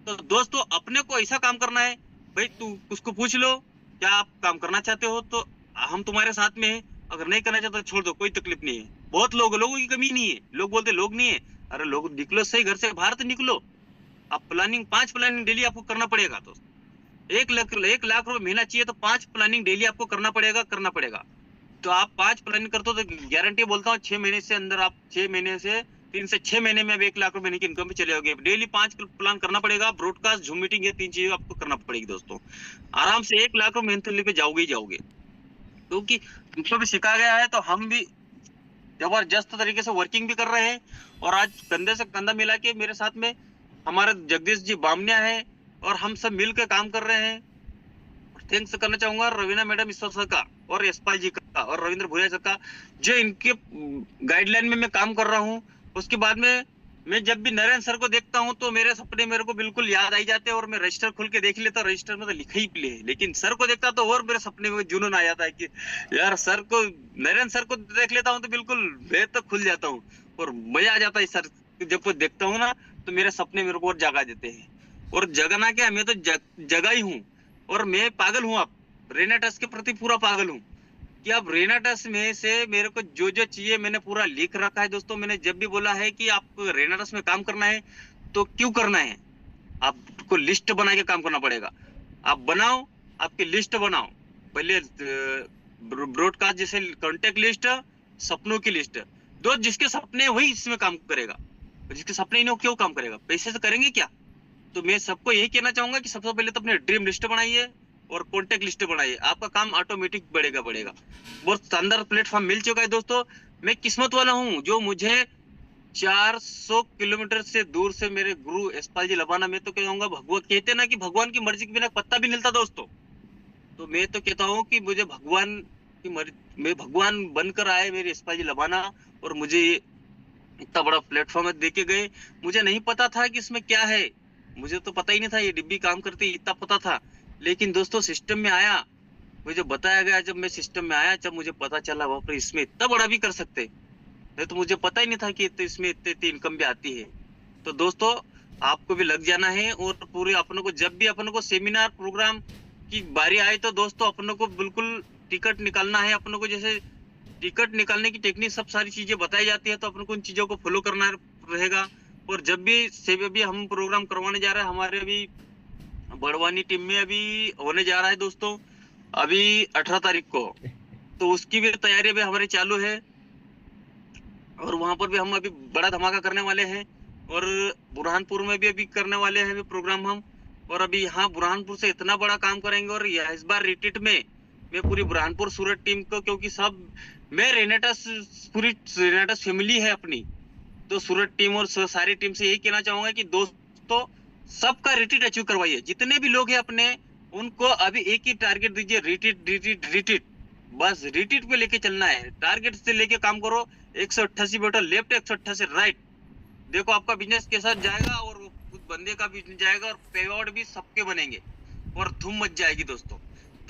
तो दोस्तों अपने को ऐसा काम करना है, भाई तू उसको पूछ लो क्या आप काम करना चाहते हो तो हम तुम्हारे साथ में हैं, अगर नहीं करना चाहते तो छोड़ दो, कोई तकलीफ नहीं है। बहुत लोगों की कमी नहीं है, लोग बोलते लोग नहीं है, अरे लोग निकलो सही, घर से बाहर तो निकलो। आप प्लानिंग 5 प्लानिंग डेली आपको करना पड़ेगा। तो 1 लाख रुपए महीना चाहिए तो 5 प्लानिंग डेली आपको करना पड़ेगा। तो आप 5 प्लानिंग करते हो तो गारंटी बोलता हूँ 6 महीने से अंदर आप 6 महीने से 3 से 6 महीने में 1 लाख रुपए महीने की इनकम पे चले जाओगे। डेली 5 प्लान करना पड़ेगा, ब्रॉडकास्ट, जूम मीटिंग, ये 3 चीजें आपको करना पड़ेगी दोस्तों। आराम से 1 लाख रुपए मंथली पे जाओगे ही जाओगे, क्योंकि तुमको भी सिखाया गया है। तो हम भी जबरदस्त तरीके से वर्किंग भी कर रहे हैं और आज कंधे से कंधा मिला के मेरे साथ में हमारे जगदीश जी बामनिया है और हम सब मिलकर काम कर रहे हैं। थैंक्स करना चाहूंगा रवीना मैडम ईश्वर सर का और यशपाल जी का और रविंद्र भुरिया सर का, जो इनके गाइडलाइन में मैं काम कर रहा हूँ। उसके बाद में मैं जब भी नरेंद्र सर को देखता हूँ तो मेरे सपने मेरे को बिल्कुल याद आई जाते हैं और मैं रजिस्टर खोल के देख लेता हूँ, रजिस्टर में तो लिखा ही प्ले है, लेकिन सर को देखता तो और मेरे सपने में जुनून आ जाता है कि यार सर को, नरेंद्र सर को देख लेता हूँ तो बिल्कुल मैं तो खुल जाता हूँ और मजा आ जाता है। सर जब को देखता हूँ ना तो मेरे सपने मेरे को और जगा देते हैं, और जगना क्या, मैं तो जगा ही हूँ। और मैं पागल हूँ, आप रेनाटस के प्रति पूरा पागल हूँ कि अब रेनाटस में से मेरे को जो जो चाहिए मैंने पूरा लिख रखा है दोस्तों। मैंने जब भी बोला है कि आपको रेनाटस में काम करना है तो क्यों करना है, आपको लिस्ट बना के काम करना पड़ेगा। आप बनाओ, आपकी लिस्ट बनाओ पहले, ब्रॉडकास्ट जैसे कॉन्टेक्ट लिस्ट, सपनों की लिस्ट। दो जिसके सपने वही इसमें काम करेगा, जिसके सपने ही नहीं क्यों काम करेगा, पैसे से करेंगे क्या। तो मैं सबको यही कहना चाहूंगा कि सबसे पहले तो अपने ड्रीम लिस्ट बनाइए और कॉन्टेक्ट लिस्ट बनाइए, आपका काम ऑटोमेटिक बढ़ेगा। बहुत शानदार प्लेटफॉर्म मिल चुका है दोस्तों। मैं किस्मत वाला हूँ जो मुझे 400 किलोमीटर से दूर से मेरे गुरु यशपाल जी लबाना, मैं तो कहूंगा भगवान, कहते ना कि भगवान की मर्जी के बिना पत्ता भी नहीं हिलता दोस्तों। तो मैं तो कहता हूँ कि मुझे भगवान की मर्जी, मैं भगवान बनकर आए मेरे यशपाल जी लबाना और मुझे इतना बड़ा प्लेटफॉर्म देके गए। मुझे नहीं पता था कि इसमें क्या है, मुझे तो पता ही नहीं था ये डिब्बी काम करती, इतना पता था। लेकिन दोस्तों सिस्टम में आया, मुझे बताया गया, जब मैं सिस्टम में आया जब मुझे पता चला वहां पर इसमें इतना बड़ा भी कर सकते, नहीं तो मुझे पता ही नहीं था कि इसमें इतनी इनकम भी आती है। तो दोस्तों आपको भी लग जाना है और पूरे अपनों को, जब भी अपनों को सेमिनार प्रोग्राम की बारी आए तो दोस्तों अपनों को बिल्कुल टिकट निकालना है। अपनों को जैसे टिकट निकालने की टेक्निक सब सारी चीजें बताई जाती है, तो अपन को उन चीजों को फॉलो करना रहेगा। और जब भी हम प्रोग्राम करवाने जा रहे हैं, हमारे अभी बड़वानी टीम में अभी होने जा रहा है दोस्तों अभी 18 तारीख को, तो उसकी भी तैयारी भी हमारी चालू है और वहां पर भी हम अभी बड़ा धमाका करने वाले हैं। और बुरहानपुर में भी अभी करने वाले हैं प्रोग्राम हम, और अभी यहाँ बुरहानपुर से इतना बड़ा काम करेंगे। और इस बार रिट्रीट में मैं पूरी बुरहानपुर सूरत टीम को, क्योंकि सब मैं रेनेटस, पूरी रेनेटस फैमिली है अपनी, तो सूरत टीम और सारी टीम से यही कहना चाहूंगा कि दोस्तों सबका रिट्रीट अचीव करवाइए। जितने भी लोग हैं अपने, उनको अभी एक ही टारगेट दीजिए, रिट्रीट। बस रिट्रीट पे लेके चलना है, टारगेट से लेके काम करो। 188 बेटा लेफ्ट, 188 राइट, देखो आपका बिजनेस कैसा जाएगा और उस बंदे का बिजनेस जाएगा और पे आउट भी सबके बनेंगे और धूम मच जाएगी दोस्तों।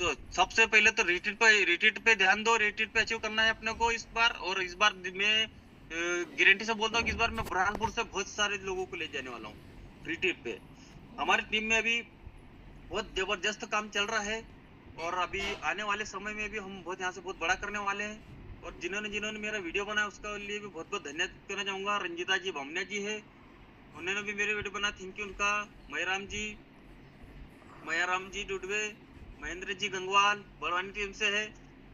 तो सबसे पहले तो रिट्रीट पे ध्यान दो, रिट्रीट पे अचीव करना है अपने को इस बार। और इस बार मैं गारंटी से बोलता हूँ कि इस बार मैं बुरहानपुर से बहुत सारे लोगों को ले जाने वाला हूँ रिट्रीट पे। हमारी टीम में अभी बहुत जबरदस्त काम चल रहा है और अभी आने वाले समय में भी हम बहुत यहाँ से बहुत बड़ा करने वाले हैं। और जिन्होंने मेरा वीडियो बनाया उसका लिए भी बहुत बहुत धन्यवाद करना चाहूंगा। रंजीता जी भामनिया जी है, उन्होंने भी मेरे वीडियो बनाया, थैंक यू उनका। मयाराम जी डुडवे, महेंद्र जी गंगवाल बड़वानी टीम से है,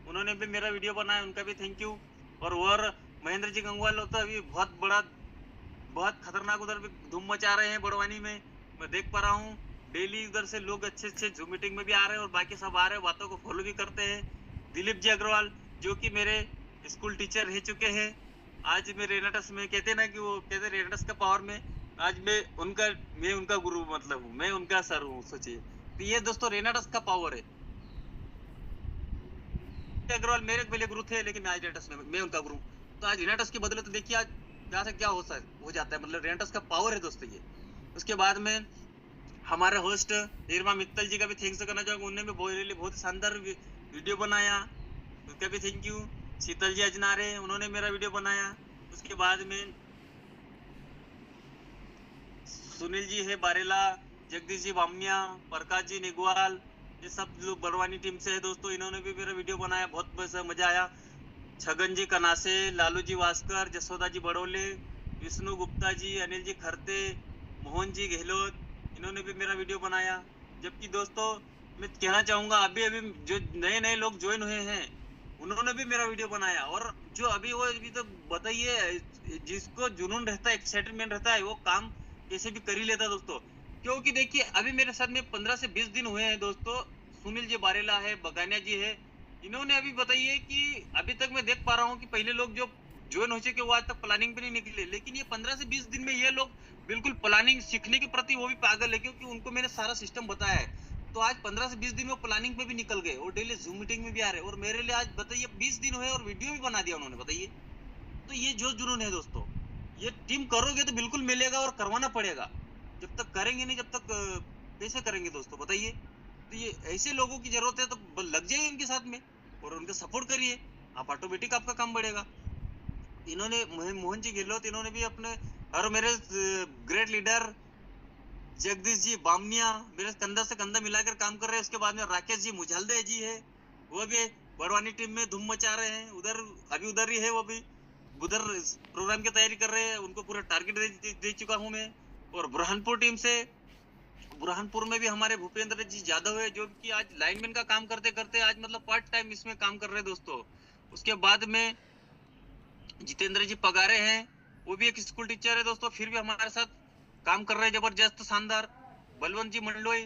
उन्होंने भी मेरा वीडियो बनाया, उनका भी थैंक यू। और महेंद्र जी गंगवाल होता अभी बहुत खतरनाक उधर भी धूम मचा रहे हैं बड़वानी में, मैं देख पा रहा हूँ। डेली उधर से लोग अच्छे जूम मीटिंग में भी आ रहे हैं और बाकी सब आ रहे हैं, बातों को फॉलो भी करते हैं। दिलीप जी अग्रवाल जो कि मेरे स्कूल टीचर रह चुके हैं, आज मैं रेनाटस में कहते ना कि वो कहते रेनाटस का पावर में, आज मैं उनका गुरु मतलब हूँ, मैं उनका सर हूँ, सोचिए। तो ये दोस्तों रेनाटस का पावर है। अग्रवाल मेरे पहले गुरु थे लेकिन आज रेनाटस में मैं उनका गुरु। तो आज रेनाटस के बदले तो देखिए आज क्या से क्या हो जाता है, मतलब रेनाटस का पावर है दोस्तों ये। उसके बाद में हमारे होस्ट निर्मा मित्तल जी का भी थैंक्स करना चाहूंगा, उन्होंने भी बहुत शानदार वीडियो बनाया, उनका भी थैंक यू। शीतल जी अजनारे उन्होंने मेरा वीडियो बनाया। उसके बाद में सुनील जी है बारेला, जगदीश जी बामनिया, प्रकाश जी निगवाल, ये सब लोग बड़वानी टीम से है दोस्तों, इन्होंने भी मेरा वीडियो बनाया, बहुत मजा आया। छगन जी कनासे, लालू जी वास्कर, जसोदा जी बड़ोले, विष्णु गुप्ता जी, अनिल जी खरते, मोहन जी गहलोत, इन्होंने भी मेरा वीडियो बनाया। जबकि दोस्तों मैं कहना चाहूंगा अभी जो नए लोग ज्वाइन हुए हैं उन्होंने भी मेरा वीडियो बनाया। और जो अभी तो बताइए, जिसको जुनून रहता है, एक्साइटमेंट रहता है, वो काम कैसे भी कर ही लेता दोस्तों। क्योंकि देखिए अभी मेरे साथ में 15 से 20 दिन हुए हैं दोस्तों। सुनील जी बारेला है, बगानिया जी है, इन्होंने अभी बताइए कि अभी तक मैं देख पा रहा हूँ कि पहले लोग जो ज्वाइन हो चुके वो आज तक प्लानिंग पे नहीं निकले, लेकिन ये 15 से 20 दिन में ये लोग बिल्कुल प्लानिंग सीखने के प्रति वो भी पागल है, क्योंकि उनको मैंने सारा सिस्टम बताया है। तो आज 15 से 20 दिन में प्लानिंग पे भी निकल गए और डेली जूम मीटिंग में भी आ रहे हैं। और मेरे लिए आज बताइए 20 दिन हुए और वीडियो भी बना दिया उन्होंने, बताइए। तो ये जो जुनून है दोस्तों, ये टीम करोगे तो बिल्कुल मिलेगा और करवाना पड़ेगा। जब तक करेंगे नहीं जब तक कैसे करेंगे दोस्तों, बताइए। तो ये ऐसे लोगों की जरूरत है, तो लग जाइए इनके साथ में और उनका सपोर्ट करिए, आप ऑटोमेटिक आपका काम बढ़ेगा। इन्होंने मोहन जी गहलोत, इन्होंने भी अपने, और मेरे ग्रेट लीडर जगदीश जी बामनिया मेरे कंधा से कंधा मिलाकर काम कर रहे हैं। उसके बाद में राकेश जी मुझालदे जी है, वो भी बड़वानी टीम में धूम मचा रहे हैं, उधर ही है, वो भी उधर प्रोग्राम की तैयारी कर रहे हैं, उनको पूरा टारगेट दे चुका हूं मैं। और बुरहानपुर टीम से, बुरहानपुर में भी हमारे भूपेंद्र जी यादव है, जो कि आज लाइनमैन का काम करते करते आज मतलब पार्ट टाइम इसमें काम कर रहे हैं दोस्तों। उसके बाद में जितेंद्र जी पगारे हैं, वो भी एक स्कूल टीचर है दोस्तों, फिर भी हमारे साथ काम कर रहे हैं जबरदस्त शानदार। बलवंत जी मंडलोई,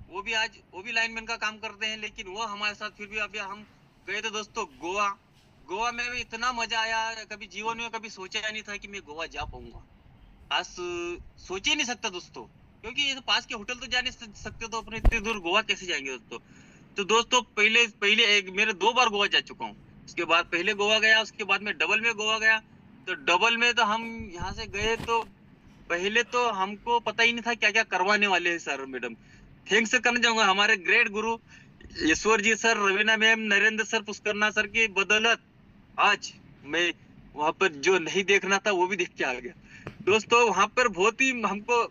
वो भी लाइनमैन का काम करते हैं, लेकिन वो हमारे साथ फिर भी अभी हम गए थे दोस्तों गोवा में भी इतना मजा आया, कभी जीवन में कभी सोचा नहीं था कि मैं गोवा जा पाऊंगा। आज सोच ही नहीं सकता दोस्तों, क्योंकि ये तो पास के होटल तो जा नहीं सकते, तो अपने इतनी दूर गोवा कैसे जाएंगे दोस्तों। तो दोस्तों पहले मेरे 2 बार गोवा जा चुका हूँ। उसके बाद पहले गोवा गया, उसके बाद में डबल में गोवा गया। तो डबल में तो हम यहाँ से गए तो पहले तो हमको पता ही नहीं था क्या क्या करवाने वाले हैं सर मैडम। थैंक्स करना चाहूंगा हमारे great guru Ishwar ji sir, Raveena ma'am, Narendra sir, Pushkarna sir की बदौलत आज मैं वहां पर जो नहीं देखना था वो भी देख के आ गया दोस्तों। वहां पर बहुत ही हमको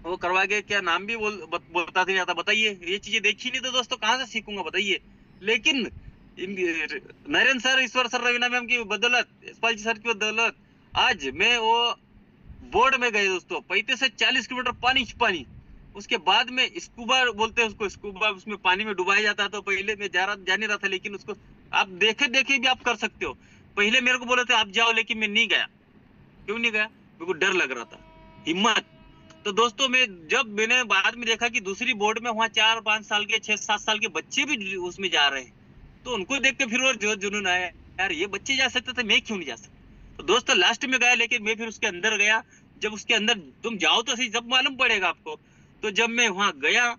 वो करवा के, क्या नाम भी बोलता नहीं आता, बताइए। ये चीजें देखी नहीं तो दोस्तों कहाँ से सीखूंगा, बताइए। लेकिन नरेंद्र सर, ईश्वर सर, रवीना मैम की बदौलत, यशपाल जी सर की बदौलत आज मैं वो बोर्ड में गए दोस्तों, 35 से 40 किलोमीटर पानी। उसके बाद में स्कूबा बोलते हैं उसको, स्कूबा उसमें पानी में डुबाया जाता है। तो पहले मैं जा नहीं रहा था, लेकिन उसको आप देखे भी आप कर सकते हो। पहले मेरे को बोले थे आप जाओ, लेकिन मैं नहीं गया। क्यों नहीं गया? मेरे को डर लग रहा था, हिम्मत। तो दोस्तों मैंने बाद में देखा कि दूसरी बोर्ड में वहाँ 4-5 साल के, 6-7 साल के बच्चे भी उसमें जा रहे हैं, तो उनको देख के फिर वो जो जुनून आया, यार ये बच्चे जा सकते थे, मैं क्यों नहीं जा सकता। तो दोस्तों लास्ट में गया, लेकिन मैं फिर उसके अंदर गया। जब उसके अंदर तुम जाओ तो सही, जब मालूम पड़ेगा आपको। तो जब मैं वहां गया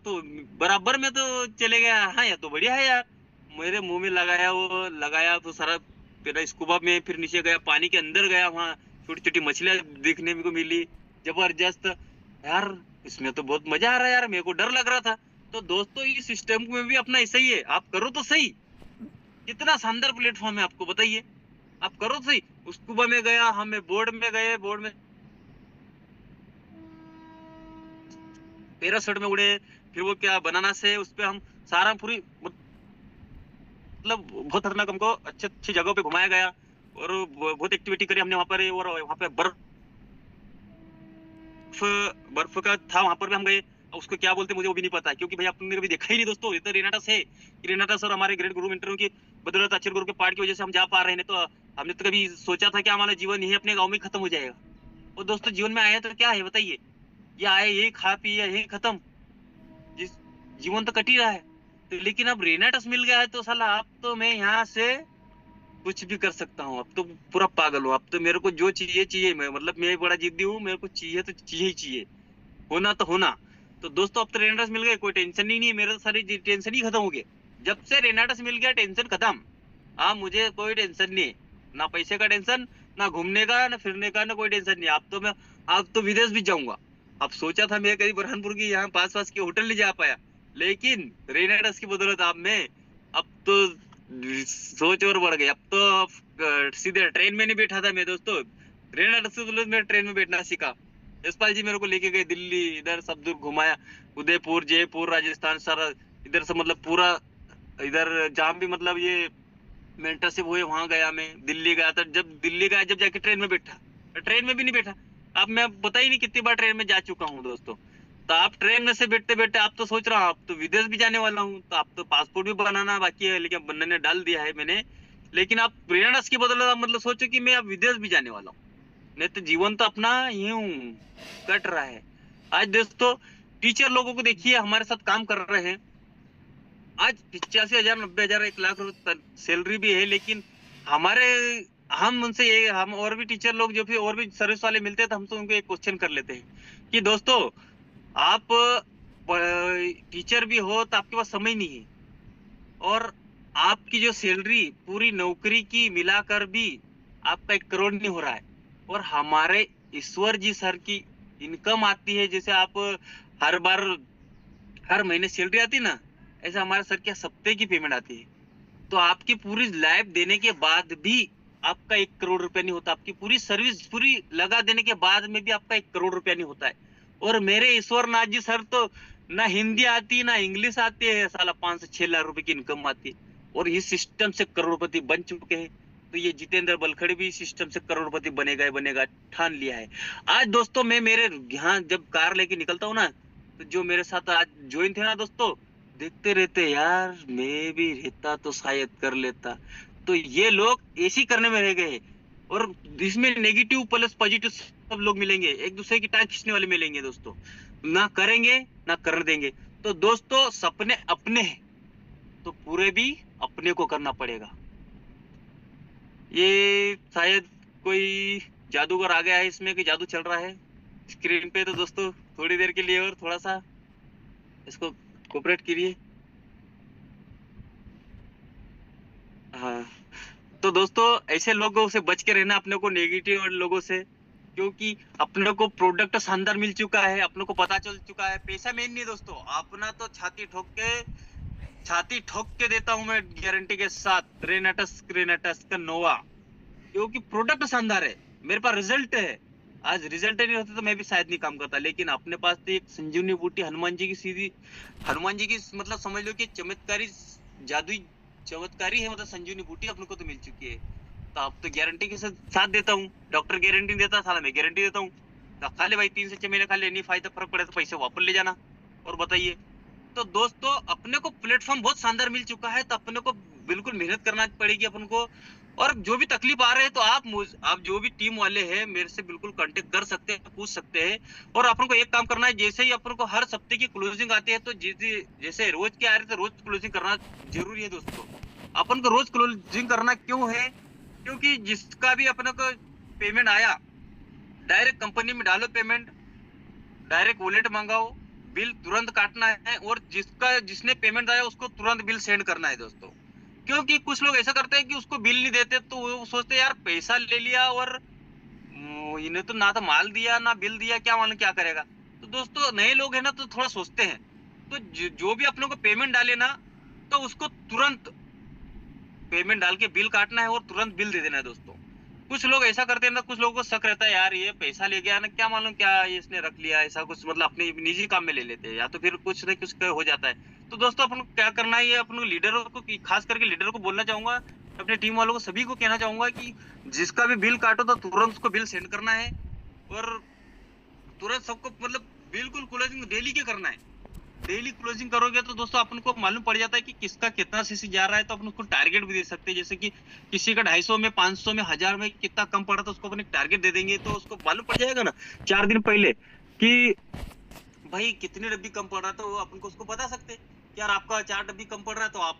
तो बराबर में तो चले गया। हाँ यार तो बढ़िया है यार, मेरे मुंह में लगाया तो सारा मेरा स्कूबा में। फिर नीचे गया, पानी के अंदर गया, वहाँ छोटी छोटी मछलियां देखने को मिली, जबरदस्त यार। इसमें तो बहुत मजा आ रहा है यार, मेरे को डर लग रहा था। तो दोस्तों इस सिस्टम में भी अपना ऐसा ही है, आप करो तो सही। कितना शानदार प्लेटफॉर्म है, आपको बताइए, आप करो तो सही। स्कूबा में गया, हमें बोर्ड में गए, बोर्ड में पैराशूट में उड़े, फिर वो क्या बनाना से उस पे हम सारा पूरी मतलब बहुत खतरनाक हमको अच्छी अच्छी जगहों पे घुमाया गया और बहुत एक्टिविटी करी हमने वहाँ पर। और वहाँ पे बर्फ का था, वहाँ पर भी हम गए। उसको क्या बोलते मुझे वो भी नहीं पता, क्योंकि भाई आपने कभी देखा ही नहीं दोस्तों। ये तो रेनाटस है, रेनाटस और हमारे ग्रेट गुरु मेंटरों की बदौलत, अच्छे गुरु के पाठ की वजह से हम जा पा रहे हैं। तो हमने तो कभी सोचा था कि हमारा जीवन यही अपने गाँव में खत्म हो जाएगा। और दोस्तों जीवन में आए तो क्या है बताइए, ये आए यही खा पिए यही खत्म, जिस जीवन तो कट ही रहा है। तो लेकिन अब रेनाटस मिल गया है तो साला अब तो मैं यहाँ से कुछ भी कर सकता हूँ। अब तो पूरा पागल हूँ, अब तो मेरे को जो चाहिए चाहिए। मैं मतलब मैं बड़ा जिद्दी हूँ, मेरे को चाहिए तो चाहिए ही चाहिए, होना तो होना। तो दोस्तों अब तो रेनाटस मिल गए, कोई टेंशन ही नहीं है, मेरे तो सारी टेंशन ही खत्म हो गए। जब से रेनाटस मिल गया टेंशन खत्म। हाँ मुझे कोई टेंशन नहीं है, ना पैसे का टेंशन, ना घूमने का, ना फिरने का, ना कोई टेंशन नहीं। अब तो विदेश भी जाऊंगा। अब सोचा था मैं कहीं बुरहानपुर की यहाँ पास पास के होटल नहीं जा पाया, लेकिन रेनाटस की बदौलत अब तो सोच और बढ़ गई। अब तो सीधे ट्रेन में नहीं बैठा था मैं दोस्तों, रेनाटस की बदौलत मैं ट्रेन में बैठना सीखा। यशपाल जी मेरे को लेके गए दिल्ली, इधर सब दूर घुमाया, उदयपुर, जयपुर, राजस्थान, सारा इधर से मतलब पूरा इधर जहाँ भी मतलब ये मेंटरशिप हुए वहां गया। मैं दिल्ली गया था, जब दिल्ली गया जब जाके ट्रेन में बैठा, ट्रेन में भी नहीं बैठा। अब मैं पता ही नहीं कितनी बार ट्रेन में जा चुका हूँ दोस्तों। तो आप ट्रेन में से बैठते बैठते आप तो सोच रहा हूँ, अब तो विदेश भी जाने वाला हूँ। तो आप तो पासपोर्ट भी बनाना बाकी है, लेकिन बनने डाल दिया है मैंने। लेकिन आप रेनाटस की बदौलत आप मतलब सोचो कि मैं अब विदेश भी जाने वाला हूँ। नहीं तो जीवन तो अपना यूं कट रहा है। आज दोस्तों टीचर लोगों को देखिए हमारे साथ काम कर रहे हैं, आज 85,000 90,000 1 लाख सैलरी भी है, लेकिन हमारे हम उनसे ये हम और भी टीचर लोग जो भी और भी सर्विस वाले मिलते हैं तो हम तो उनको एक क्वेश्चन कर लेते हैं कि दोस्तों आप टीचर भी हो तो आपके पास समय नहीं है, और आपकी जो सैलरी पूरी नौकरी की मिलाकर भी आपका 1 करोड़ नहीं हो रहा है, और हमारे ईश्वर जी सर की इनकम आती है, जैसे आप हर बार हर महीने सैलरी आती ना, ऐसा हमारे सर की हफ्ते की पेमेंट आती है। तो आपकी पूरी लाइफ देने के बाद भी आपका 1 करोड़ रुपया नहीं होता, आपकी पूरी सर्विस पूरी लगा देने के बाद में भी आपका 1 करोड़ रुपया नहीं होता है। और मेरे ईश्वर नाथ जी सर तो ना हिंदी आती ना इंग्लिश आती है, साला 5 से 6 लाख रुपए की इनकम आती है, और इस सिस्टम से करोड़पति बन चुके हैं। तो ये जितेंद्र बलखड़ी भी सिस्टम से करोड़पति बनेगा ठान लिया है। आज दोस्तों मैं मेरे यहाँ जब कार लेके निकलता हूँ ना, तो जो मेरे साथ आज ज्वाइन थे ना दोस्तों, देखते रहते यार मैं भी रहता तो शायद कर लेता। तो ये लोग ऐसी करने में रह गए, और इसमें नेगेटिव प्लस पॉजिटिव सब लोग मिलेंगे, एक दूसरे की टांग खींचने वाले मिलेंगे दोस्तों, ना करेंगे ना कर देंगे। तो दोस्तों सपने अपने हैं तो पूरे भी अपने को करना पड़ेगा। ये शायद कोई जादूगर आ गया है इसमें, कि जादू चल रहा है स्क्रीन पे। तो दोस्तों थोड़ी देर के लिए और थोड़ा सा इसको कोऑपरेट कीजिए। हाँ तो दोस्तों ऐसे लोगों से बच के रहना, अपने को नेगेटिव लोगों से, क्योंकि अपने को प्रोडक्ट शानदार मिल चुका है, अपने को पता चल चुका है। पैसा मेन नहीं दोस्तों, अपना तो छाती ठोक के देता हूं मैं गारंटी के साथ, रेनाटस का नोवा, क्योंकि प्रोडक्ट शानदार है, मेरे पास रिजल्ट है। आज रिजल्ट नहीं होता तो मैं भी शायद नहीं काम करता, लेकिन अपने पास तो एक संजीवनी बूटी हनुमान जी की सीधी, हनुमान जी की मतलब समझ लो कि चमत्कारी जादुई चमत्कारी है, मतलब संजीवनी बूटी अपने को तो मिल चुकी है। तो अब तो गारंटी के साथ देता हूँ, डॉक्टर गारंटी देता था, मैं गारंटी देता हूँ। तो खा ले भाई, 3 से 6 महीने खा ले, नहीं फायदा फर्क पड़े तो पैसे वापस ले जाना। और बताइए, तो दोस्तों अपने को प्लेटफॉर्म बहुत शानदार मिल चुका है, तो अपने को बिल्कुल मेहनत करना पड़ेगी अपन को। और जो भी तकलीफ आ रहे हैं तो आप जो भी टीम वाले हैं मेरे से बिल्कुल कांटेक्ट कर सकते हैं, पूछ सकते हैं। और अपन को एक काम करना है, जैसे ही अपन को हर हफ्ते की क्लोजिंग आती है तो जैसे रोज की आ रही है तो रोज क्लोजिंग करना जरूरी है दोस्तों। अपन को रोज क्लोजिंग करना क्यों है, क्योंकि जिसका भी अपने को पेमेंट आया डायरेक्ट कंपनी में डालो, पेमेंट डायरेक्ट वॉलेट मंगाओ, बिल तुरंत काटना है, और जिसने पेमेंट आया उसको तुरंत बिल सेंड करना है दोस्तों। क्योंकि कुछ लोग ऐसा करते हैं कि उसको बिल नहीं देते, तो वो सोचते हैं यार पैसा ले लिया और इन्हें तो ना तो माल दिया ना बिल दिया, क्या मालूम क्या करेगा। तो दोस्तों नए लोग हैं ना तो थोड़ा सोचते हैं, तो जो भी अपने को पेमेंट डाले ना, तो उसको तुरंत पेमेंट डाल के बिल काटना है और तुरंत बिल दे देना है दोस्तों। कुछ लोग ऐसा करते हैं ना, कुछ लोगों को शक रहता है यार ये पैसा ले गया ना, क्या मालूम क्या इसने रख लिया, ऐसा कुछ मतलब अपने निजी काम में ले लेते हैं, या तो फिर कुछ न कुछ हो जाता है। तो दोस्तों अपन को क्या करना है, ये अपन लीडरों को, खास करके लीडरों को बोलना चाहूंगा, अपने टीम वालों को सभी को कहना चाहूंगा कि जिसका भी बिल काटो तो तुरंत उसको बिल सेंड करना है, और तुरंत सबको मतलब बिल्कुल क्लोजिंग डेली के करना है। डेली क्लोजिंग करोगे तो दोस्तों अपन को मालूम पड़ जाता है कि किसका कितना सीसी जा रहा है, तो अपन उसको टारगेट भी दे सकते हैं। जैसे कि किसी का 250 में, 500 में, 1000 में कितना कम पड़ा तो उसको अपन एक टारगेट दे देंगे, तो उसको मालूम पड़ जाएगा ना 4 दिन पहले कि भाई कितनी डब्बी कम पड़ रहा है, तो अपन को उसको बता सकते हैं यार आपका 4 डब्बी कम पड़ रहा है, तो आप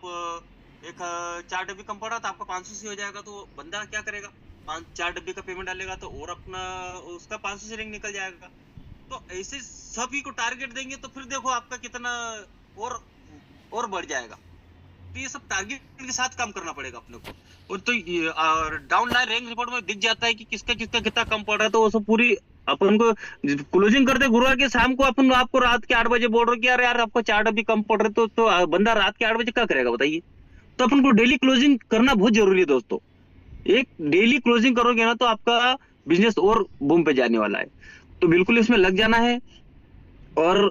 एक 4 डब्बी कम पड़ रहा है तो आपका 500 से हो जाएगा। तो बंदा क्या करेगा, 4 डब्बी का पेमेंट डालेगा तो और अपना उसका 500 से रिंग निकल जाएगा। तो ऐसे सभी को टारगेट देंगे तो फिर देखो आपका कितना और बढ़ जाएगा। तो ये सब टारगेट के साथ काम करना पड़ेगा अपने को। और तो डाउन लाइन रैंक रिपोर्ट में दिख जाता है कि किसका किसका कितना कम पड़ रहा है, तो वो सब पूरी अपन को क्लोजिंग करते गुरुवार के शाम को अपन आपको रात के 8 बजे बोल रहे कि यार आपको 4 डब्बी कम पड़ रहे, तो बंदा रात के 8 बजे क्या करेगा बताइए। तो अपन को डेली क्लोजिंग करना बहुत जरूरी है दोस्तों। एक डेली क्लोजिंग करोगे ना तो आपका बिजनेस और बूम पे जाने वाला है। तो बिल्कुल इसमें लग जाना है। और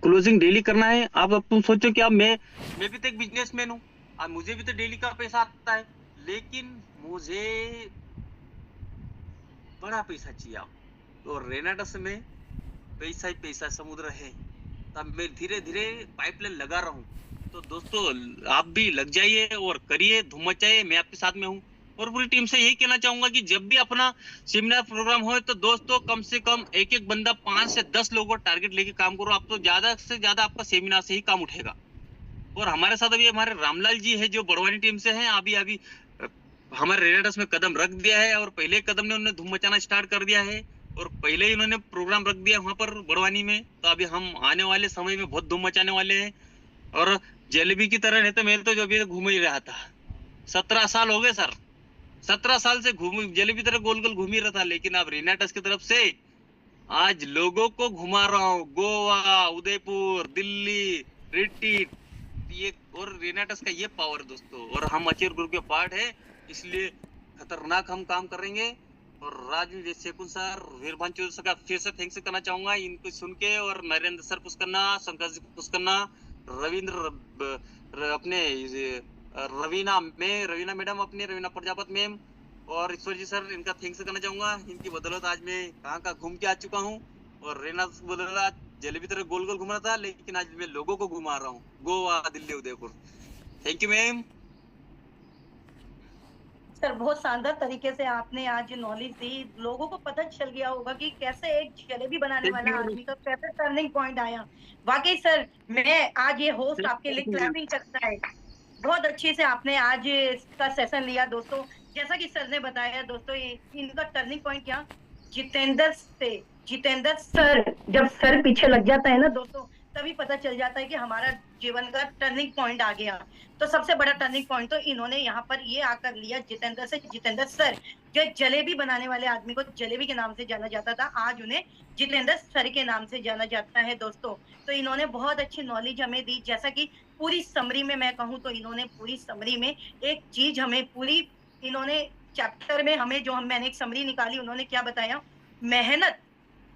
क्लोजिंग डेली करना है। अब तुम सोचो कि अब मैं भी तो एक बिजनेसमैन हूँ, अब मुझे भी तो डेली का पैसा आता है, लेकिन मुझे बड़ा पैसा चाहिए। तो रेनाडस में पैसा ही पैसा समुद्र है, तब मैं धीरे धीरे पाइपलाइन लगा रहा हूँ। तो दोस्तों आप भी लग जाइए और करिए, धूम मचाइए, मैं आपके साथ में हूँ। और पूरी टीम से यही कहना चाहूंगा कि जब भी अपना सेमिनार प्रोग्राम हो तो दोस्तों कम से कम एक एक बंदा 5 से 10 लोगों का टारगेट लेके काम करो। आप तो ज्यादा से ज्यादा आपका सेमिनार से ही काम उठेगा। और हमारे साथ अभी हमारे रामलाल जी है जो बड़वानी टीम से हैं, अभी अभी हमारे रेनाडस में कदम रख दिया है, और पहले कदम ने उन्होंने धूम मचाना स्टार्ट कर दिया है, और पहले ही उन्होंने प्रोग्राम रख दिया वहां पर बड़वानी में। तो अभी हम आने वाले समय में बहुत धूम मचाने वाले हैं। और जलेबी की तरह नहीं तो मैं तो जो भी घूम ही रहा था, 17 साल हो गए सर, 17 साल से जलेबी तरह गोल गोल घूम ही रहा था। लेकिन अब रेनाटस की तरफ से आज लोगों को घुमा रहा हूँ, गोवा, उदयपुर, दिल्ली, रिट्रीट, ये और रेनाटस का ये पावर दोस्तों। और हम अचेर ग्रुप के पार्ट है, इसलिए खतरनाक हम काम करेंगे। और राजू शेखुन सर, वीरभान चौधरी सर का फिर से थैंक्स करना चाहूंगा इनको सुन के, और नरेंद्र सर पुष्करना, शंकर जी पुष्करना, रविंद्र अपने रवीना मैडम, अपने रवीना प्रजापत मैम, और ईश्वर जी सर, इनका थैंक्स करना चाहूंगा। इनकी बदौलत आज मैं कहाँ घूम के आ चुका हूँ। और रेनास बदौलत जलेबी तरह गोल गोल घूम रहा था, लेकिन आज मैं लोगों को घुमा रहा हूँ, Goa, Delhi, Udaipur. Thank you ma'am. Sir बहुत शानदार तरीके से आपने आज नॉलेज दी, लोगों को पता चल गया होगा कि कैसे एक जलेबी बनाने वाला आदमी का कैसे टर्निंग पॉइंट आया। वाकई सर, मैं आज ये होस्ट आपके लिए क्लैपिंग करता है। बहुत अच्छे से आपने आज इसका सेशन लिया दोस्तों। जैसा कि सर ने बताया दोस्तों, इनका टर्निंग पॉइंट क्या, जितेंद्र से, जितेंद्र सर, जब सर पीछे लग जाता है ना दोस्तों, तभी पता चल जाता है कि हमारा जीवन का टर्निंग पॉइंट आ गया। तो सबसे बड़ा टर्निंग पॉइंट तो इन्होंने यहाँ पर ये आकर लिया जितेंद्र से। जितेंद्र सर जो जलेबी बनाने वाले आदमी को जलेबी के नाम से जाना जाता था, आज उन्हें जितेंद्र सर के नाम से जाना जाता है दोस्तों। तो इन्होंने बहुत अच्छी नॉलेज हमें दी। जैसा कि पूरी समरी में मैं कहूँ तो इन्होंने पूरी समरी में एक चीज हमें पूरी, इन्होंने चैप्टर में हमें जो मैंने एक समरी निकाली, उन्होंने क्या बताया, मेहनत,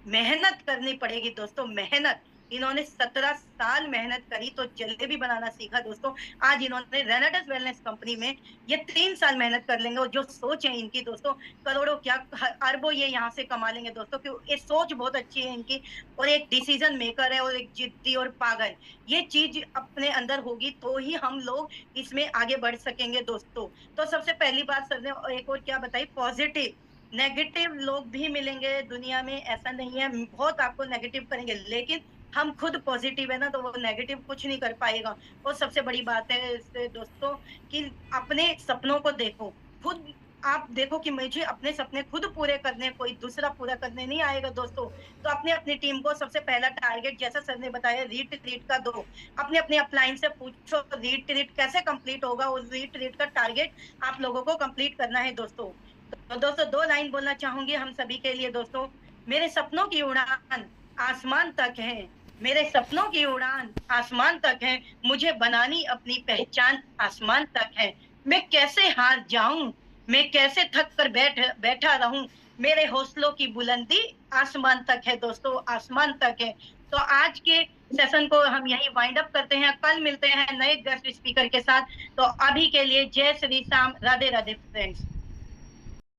मेहनत करनी पड़ेगी दोस्तों, मेहनत। इन्होंने 17 साल मेहनत करी तो जलेबी बनाना सीखा दोस्तों। आज इन्होंने रेनाडस वेलनेस कंपनी में ये 3 साल मेहनत कर लेंगे, और जो सोच है इनकी दोस्तों, करोड़ों क्या अरबों ये यहाँ से कमा लेंगे दोस्तों, क्योंकि ये सोच बहुत अच्छी है इनकी, और एक डिसीजन मेकर है, और एक जिद्दी और पागल, ये चीज अपने अंदर होगी तो ही हम लोग इसमें आगे बढ़ सकेंगे दोस्तों। तो सबसे पहली बात सर ने एक और क्या बताई, पॉजिटिव, नेगेटिव लोग भी मिलेंगे दुनिया में, ऐसा नहीं है, बहुत आपको नेगेटिव करेंगे, लेकिन हम खुद पॉजिटिव है ना, तो वो नेगेटिव कुछ नहीं कर पाएगा। और सबसे बड़ी बात है इससे दोस्तों कि अपने सपनों को देखो, खुद आप देखो कि मुझे अपने सपने खुद पूरे करने, कोई दूसरा पूरा करने नहीं आएगा दोस्तों। तो अपने अपनी टीम को सबसे पहला टारगेट, जैसा सर ने बताया, रीट का दो। अपने अपने अपलाइन से पूछो रीट कैसे कंप्लीट होगा, उस रीट का टारगेट आप लोगों को कंप्लीट करना है दोस्तों। तो दोस्तों 2 लाइन बोलना चाहूंगी हम सभी के लिए दोस्तों, मेरे सपनों की उड़ान आसमान तक है, मेरे सपनों की उड़ान आसमान तक है, मुझे बनानी अपनी पहचान आसमान तक है। मैं कैसे हार जाऊं, मैं कैसे थक कर बैठा रहूं, मेरे हौसलों की बुलंदी आसमान तक है दोस्तों, आसमान तक है। तो आज के सेशन को हम यही वाइंड अप करते हैं, कल मिलते हैं नए गेस्ट स्पीकर के साथ। तो अभी के लिए जय श्री राम, राधे राधे फ्रेंड्स।